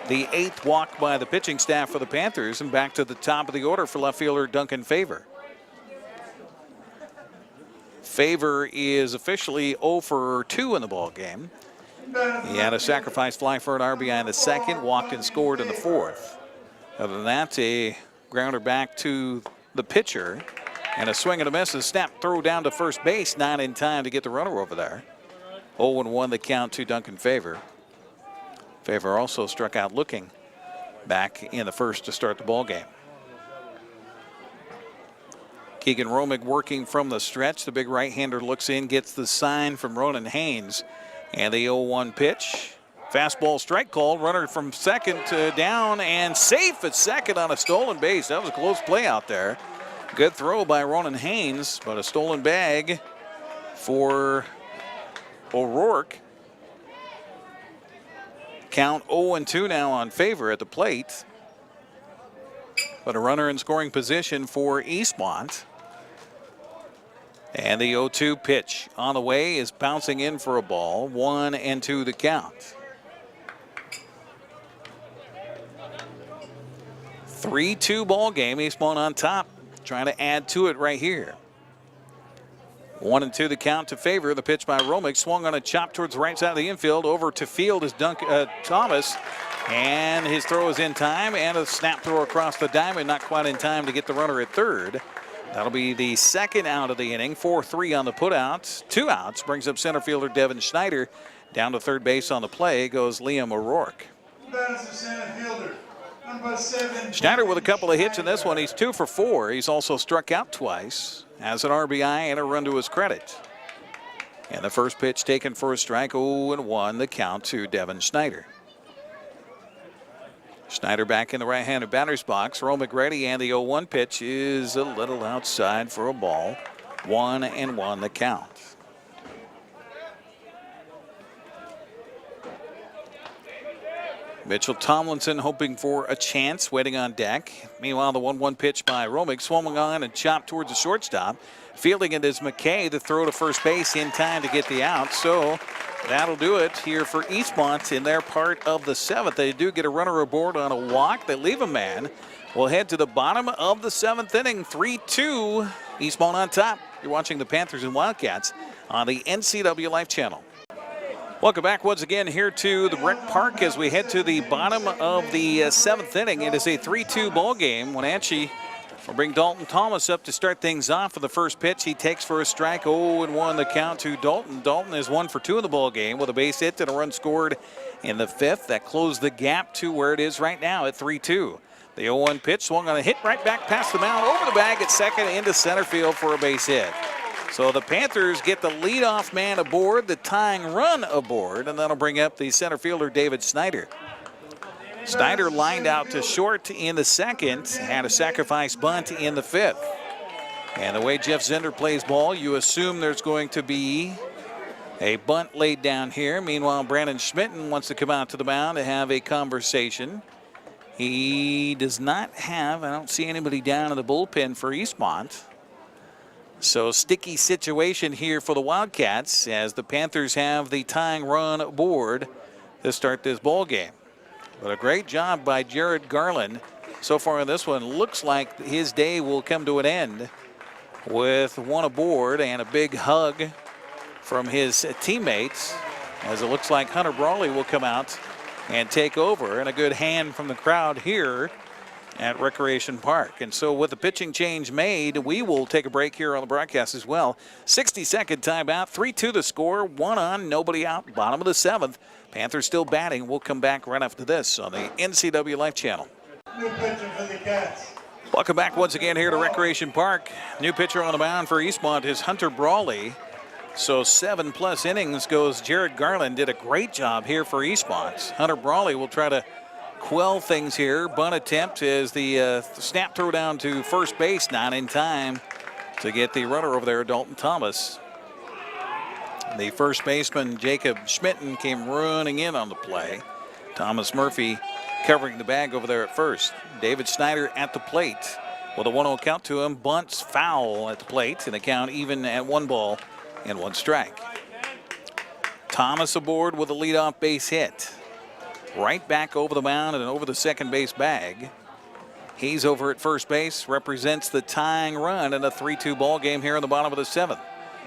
The 8th walk by the pitching staff for the Panthers, and back to the top of the order for left fielder Duncan Favor. Favor is officially 0 for 2 in the ball game. He had a sacrifice fly for an RBI in the 2nd, walked and scored in the 4th. Other than that, a grounder back to the pitcher, and a swing and a miss, a snap throw down to first base, not in time to get the runner over there. 0-1 the count to Duncan Favor. Favor also struck out looking back in the 1st to start the ball game. Keegan Romig working from the stretch. The big right-hander looks in, gets the sign from Ronan Haynes. And the 0-1 pitch. Fastball strike call. Runner from 2nd to down and safe at 2nd on a stolen base. That was a close play out there. Good throw by Ronan Haynes, but a stolen bag for O'Rourke. Count 0-2 now on Favor at the plate. but a runner in scoring position for Eastmont. And the 0-2 pitch on the way is bouncing in for a ball. 1-2 the count. 3-2 ball game. Eastmont on top, trying to add to it right here. 1-2 the count to favor. The pitch by Romick, swung on a chop towards the right side of the infield. Over to field is Thomas, and his throw is in time, and a snap throw across the diamond, not quite in time to get the runner at third. That'll be the second out of the inning. 4-3 on the putouts. 2 outs brings up center fielder Devin Schneider. Down to third base on the play goes Liam O'Rourke. Schneider with a couple of hits in this one. He's 2 for 4. He's also struck out twice. Has an RBI and a run to his credit. And the first pitch taken for a strike. 0-1 the count to Devin Schneider. Schneider back in the right-handed batter's box. Romick ready, and the 0-1 pitch is a little outside for a ball. 1-1 the count. Mitchell Tomlinson hoping for a chance, waiting on deck. Meanwhile, the 1-1 pitch by Romick, swung on and chopped towards the shortstop. Fielding it is McKay, the throw to first base in time to get the out. So that'll do it here for Eastmont in their part of the 7th. They do get a runner aboard on a walk. They leave a man. We'll head to the bottom of the 7th inning. 3-2, Eastmont on top. You're watching the Panthers and Wildcats on the NCW Life Channel. Welcome back once again here to the Rec Park as we head to the bottom of the 7th inning. It is a 3-2 ball game. Wenatchee will bring Dalton Thomas up to start things off for the first pitch. He takes for a strike. 0-1 the count to Dalton. Dalton is 1 for 2 in the ball game with a base hit and a run scored in the 5th. That closed the gap to where it is right now at 3-2. The 0-1 pitch swung on a hit right back past the mound, over the bag at second into center field for a base hit. So the Panthers get the leadoff man aboard, the tying run aboard, and that'll bring up the center fielder David Snyder. Snyder lined out to short in the 2nd, had a sacrifice bunt in the 5th. And the way Jeff Zender plays ball, you assume there's going to be a bunt laid down here. Meanwhile, Brandon Schmitten wants to come out to the mound to have a conversation. He does not have, I don't see anybody down in the bullpen for Eastmont. So sticky situation here for the Wildcats as the Panthers have the tying run aboard to start this ball game. But a great job by Jared Garland so far in this one. Looks like his day will come to an end with 1 aboard and a big hug from his teammates, as it looks like Hunter Brawley will come out and take over, and a good hand from the crowd here at Recreation Park. And so with the pitching change made, we will take a break here on the broadcast as well. 60-second timeout, 3-2 the score, 1 on, nobody out, bottom of the 7th. Panthers still batting. We'll come back right after this on the NCW Life Channel. New pitcher for the Cats. Welcome back once again here to Recreation Park. New pitcher on the mound for Eastmont is Hunter Brawley. So 7+ innings goes Jared Garland. Did a great job here for Eastmont. Hunter Brawley will try to quell things here. Bunt attempt is the snap throw down to first base, not in time to get the runner over there, Dalton Thomas. The first baseman, Jacob Schmitten, came running in on the play. Thomas Murphy covering the bag over there at first. David Snyder at the plate with a 1-0 count to him. Bunts foul at the plate, and the count even at 1 ball and 1 strike. Thomas aboard with a leadoff base hit. Right back over the mound and over the second base bag. He's over at first base, represents the tying run in a 3-2 ball game here in the bottom of the 7th.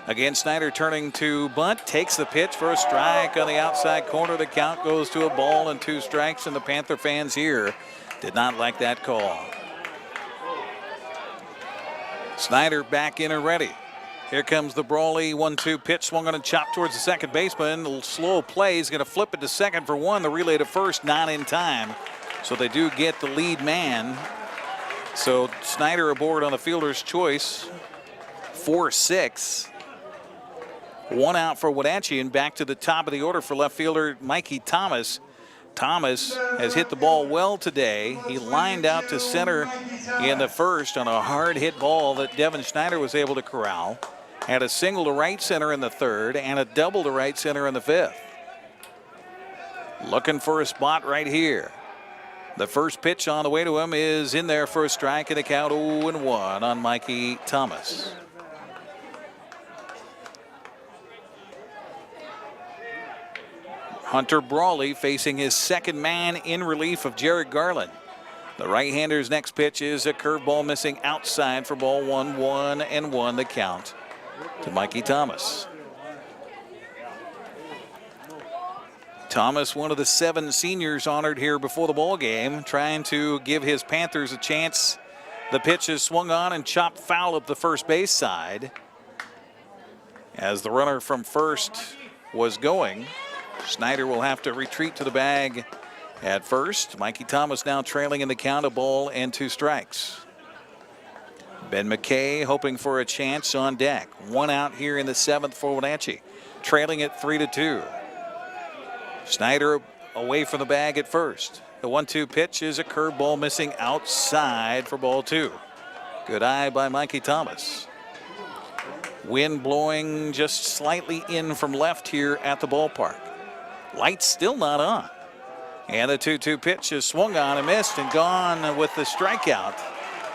Again, Snyder turning to bunt, takes the pitch for a strike on the outside corner. The count goes to a ball and 2 strikes, and the Panther fans here did not like that call. Snyder back in and ready. Here comes the Brawley 1-2 pitch, swung on and chopped towards the second baseman. A little slow play. He's going to flip it to second for 1. The relay to first, not in time. So they do get the lead man. So Snyder aboard on the fielder's choice. 4-6. 1 out for Wenatchee, and back to the top of the order for left fielder Mikey Thomas. Thomas has hit the ball well today. He lined out to center in the first on a hard hit ball that Devin Schneider was able to corral. Had a single to right center in the 3rd and a double to right center in the 5th. Looking for a spot right here. The first pitch on the way to him is in there for a strike, and the count 0-1 on Mikey Thomas. Hunter Brawley facing his second man in relief of Jared Garland. The right-hander's next pitch is a curveball missing outside for ball 1, 1-1 the count to Mikey Thomas. Thomas, one of the 7 seniors honored here before the ball game, trying to give his Panthers a chance. The pitch is swung on and chopped foul up the first base side. As the runner from first was going, Snyder will have to retreat to the bag at first. Mikey Thomas now trailing in the count, a ball and 2 strikes. Ben McKay hoping for a chance on deck. 1 out here in the 7th for Wenatchee, trailing at 3-2. Snyder away from the bag at first. The 1-2 pitch is a curveball missing outside for ball 2. Good eye by Mikey Thomas. Wind blowing just slightly in from left here at the ballpark. Lights still not on. And the 2-2 pitch is swung on and missed, and gone with the strikeout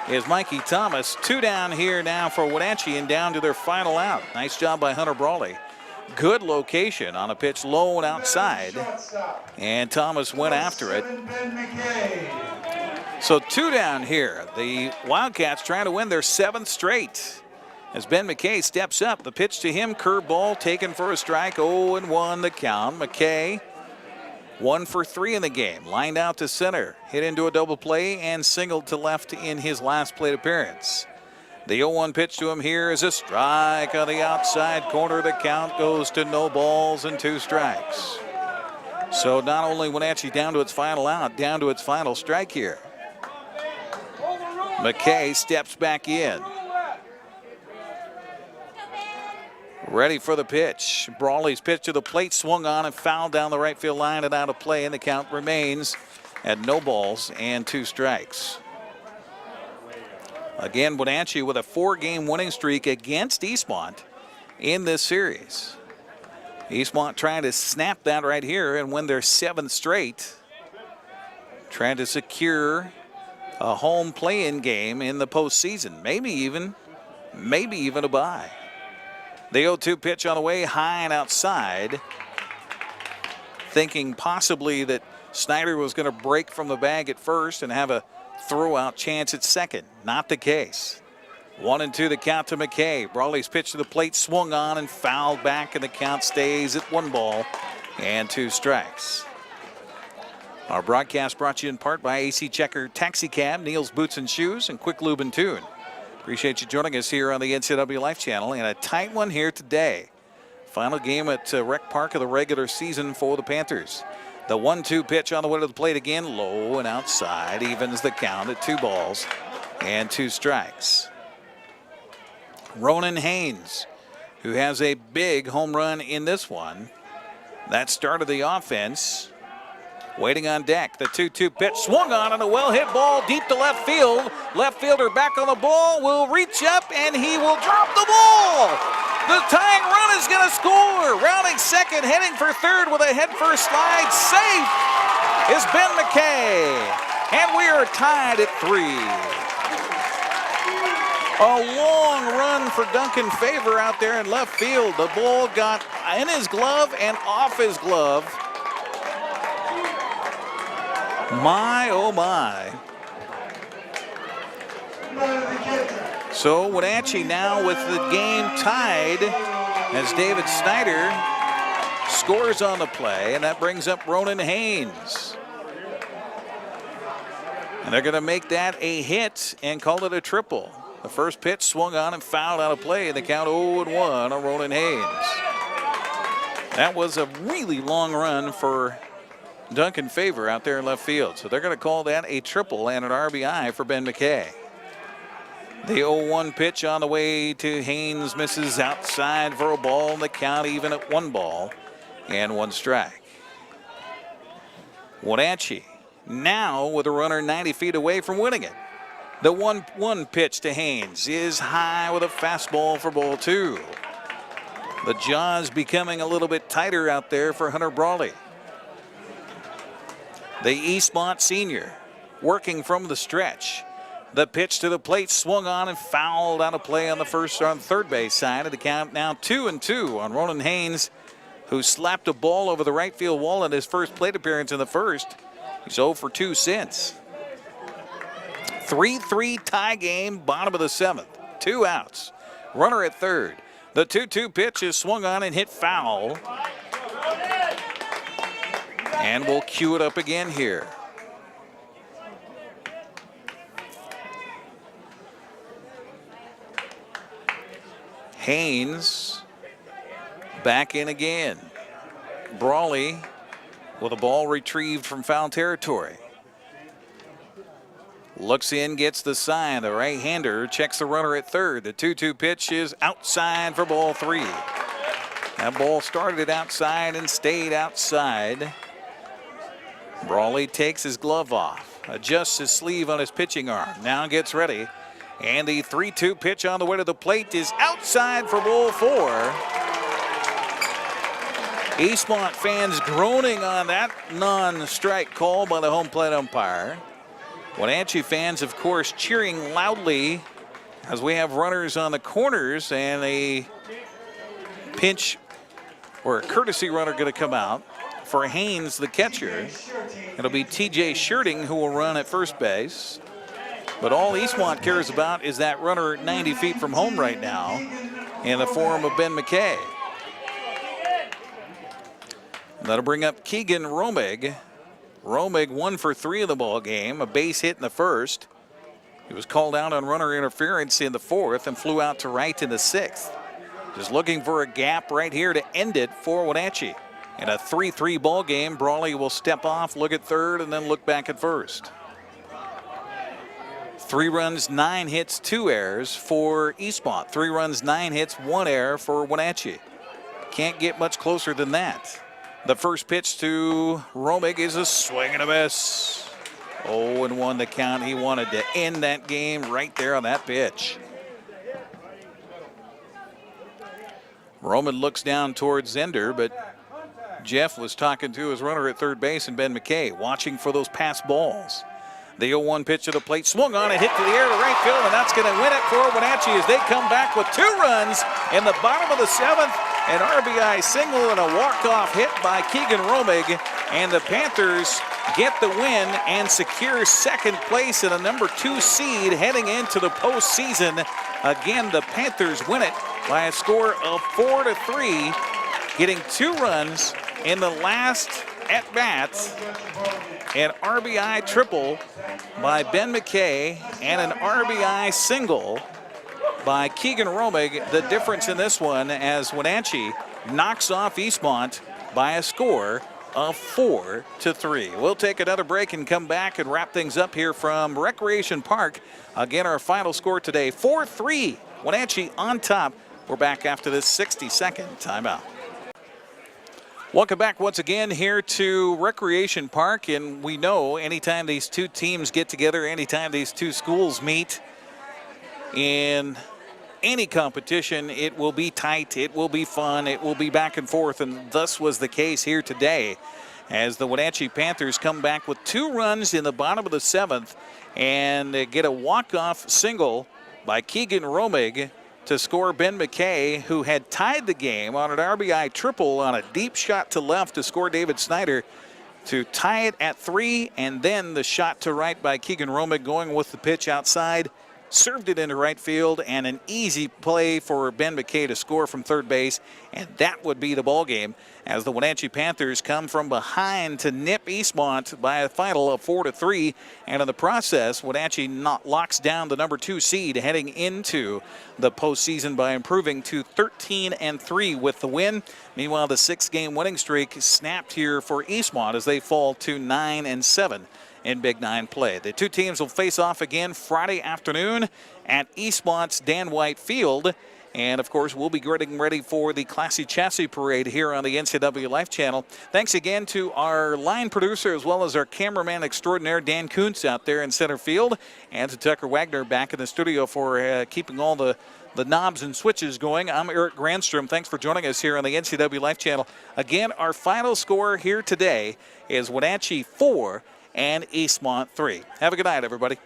is Mikey Thomas. 2 down here now for Wenatchee and down to their final out. Nice job by Hunter Brawley. Good location on a pitch low and outside, and Thomas went after it. So 2 down here. The Wildcats trying to win their 7th straight. As Ben McKay steps up, the pitch to him, curveball taken for a strike, 0-1 the count. McKay 1 for 3 in the game, lined out to center, hit into a double play and singled to left in his last plate appearance. The 0-1 pitch to him here is a strike on the outside corner. The count goes to no balls and 2 strikes. So not only Wenatchee down to its final out, down to its final strike here. McKay steps back in. Ready for the pitch. Brawley's pitch to the plate, swung on and fouled down the right field line and out of play, and the count remains at no balls and 2 strikes. Again, Wenatchee with a 4-game winning streak against Eastmont in this series. Eastmont trying to snap that right here and win their 7th straight, trying to secure a home play-in game in the postseason, maybe even a bye. The 0-2 pitch on the way, high and outside, thinking possibly that Snyder was going to break from the bag at first and have a throw-out chance at second. Not the case. 1-2 the count to McKay. Brawley's pitch to the plate, swung on and fouled back, and the count stays at 1 ball and 2 strikes. Our broadcast brought to you in part by AC Checker Taxi Cab, Neil's Boots and Shoes, and Quick Lube and Tune. Appreciate you joining us here on the NCW Life Channel, and a tight one here today. Final game at Rec Park of the regular season for the Panthers. The 1-2 pitch on the way to the plate again, low and outside, evens the count at 2 balls and 2 strikes. Ronan Haynes, who has a big home run in this one. That started the offense. Waiting on deck, the 2-2 pitch swung on and a well-hit ball deep to left field. Left fielder back on the ball, will reach up and he will drop the ball. The tying run is going to score. Rounding second, heading for third with a head-first slide. Safe is Ben McKay. And we are tied at 3. A long run for Duncan Favor out there in left field. The ball got in his glove and off his glove. My, oh my. So Wenatchee now with the game tied as David Snyder scores on the play, and that brings up Ronan Haynes. And they're going to make that a hit and call it a triple. The first pitch swung on and fouled out of play, and the count 0-1 on Ronan Haynes. That was a really long run for Duncan Favor out there in left field. So they're going to call that a triple and an RBI for Ben McKay. The 0-1 pitch on the way to Haynes misses outside for a ball, and the count even at 1 ball and 1 strike. Wenatchee now with a runner 90 feet away from winning it. The 1-1 pitch to Haynes is high with a fastball for ball 2. The jaws becoming a little bit tighter out there for Hunter Brawley. The Eastmont senior working from the stretch. The pitch to the plate swung on and fouled out of play on the third base side of the count. Now 2-2 on Ronan Haynes, who slapped a ball over the right field wall in his first plate appearance in the first. He's 0 for 2 since. 3-3 tie game, bottom of the 7th. 2 outs. Runner at third. The 2-2 pitch is swung on and hit foul. And we'll cue it up again here. Haynes back in again. Brawley with a ball retrieved from foul territory. Looks in, gets the sign. The right-hander checks the runner at third. The 2-2 pitch is outside for ball 3. That ball started outside and stayed outside. Brawley takes his glove off, adjusts his sleeve on his pitching arm, now gets ready. And the 3-2 pitch on the way to the plate is outside for ball 4. Eastmont fans groaning on that non-strike call by the home plate umpire. Wenatchee fans, of course, cheering loudly as we have runners on the corners and a pinch or a courtesy runner going to come out for Haynes, the catcher. It'll be TJ Shirting who will run at first base. But all Eastmont cares about is that runner 90 feet from home right now in the form of Ben McKay. That'll bring up Keegan Romig. Romig 1 for 3 in the ball game, a base hit in the first. He was called out on runner interference in the 4th and flew out to right in the 6th. Just looking for a gap right here to end it for Wenatchee. In a 3-3 ball game, Brawley will step off, look at third, and then look back at first. 3 runs, 9 hits, 2 errors for Eastmont. 3 runs, 9 hits, 1 error for Wenatchee. Can't get much closer than that. The first pitch to Romig is a swing and a miss. 0-1 the count. He wanted to end that game right there on that pitch. Roman looks down towards Zender, but Jeff was talking to his runner at third base and Ben McKay, watching for those pass balls. The 0-1 pitch to the plate, swung on and hit to the air to right field, and that's going to win it for Wenatchee as they come back with 2 runs in the bottom of the 7th. An RBI single and a walk-off hit by Keegan Romig, and the Panthers get the win and secure second place in a number 2 seed heading into the postseason. Again, the Panthers win it by a score of 4-3, getting 2 runs in the last at-bat. An RBI triple by Ben McKay and an RBI single by Keegan Romig. The difference in this one as Wenatchee knocks off Eastmont by a score of 4-3. We'll take another break and come back and wrap things up here from Recreation Park. Again, our final score today, 4-3. Wenatchee on top. We're back after this 60-second timeout. Welcome back once again here to Recreation Park, and we know anytime these 2 teams get together, anytime these 2 schools meet in any competition, it will be tight, it will be fun, it will be back and forth, and thus was the case here today as the Wenatchee Panthers come back with 2 runs in the bottom of the 7th and they get a walk-off single by Keegan Romig to score Ben McKay, who had tied the game on an RBI triple on a deep shot to left to score David Snyder to tie it at 3, and then the shot to right by Keegan Romig going with the pitch outside, served it into right field, and an easy play for Ben McKay to score from third base, and that would be the ball game as the Wenatchee Panthers come from behind to nip Eastmont by a final of 4-3, and in the process, Wenatchee locks down the number 2 seed heading into the postseason by improving to 13-3 with the win. Meanwhile, the 6-game winning streak snapped here for Eastmont as they fall to 9-7 in Big 9 play. The 2 teams will face off again Friday afternoon at Eastmont's Dan White Field. And, of course, we'll be getting ready for the Classy Chassis Parade here on the NCW Life Channel. Thanks again to our line producer as well as our cameraman extraordinaire, Dan Kuntz, out there in center field, and to Tucker Wagner back in the studio for keeping all the knobs and switches going. I'm Eric Grandstrom. Thanks for joining us here on the NCW Life Channel. Again, our final score here today is Wenatchee 4 and Eastmont 3. Have a good night, everybody.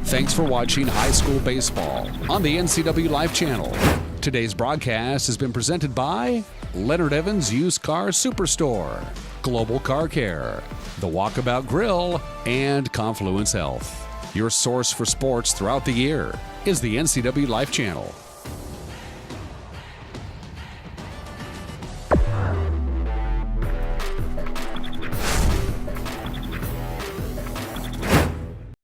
Thanks for watching high school baseball on the NCW Life Channel. Today's broadcast has been presented by Leonard Evans Used Car Superstore, Global Car Care, The Walkabout Grill, and Confluence Health. Your source for sports throughout the year is the NCW Life Channel.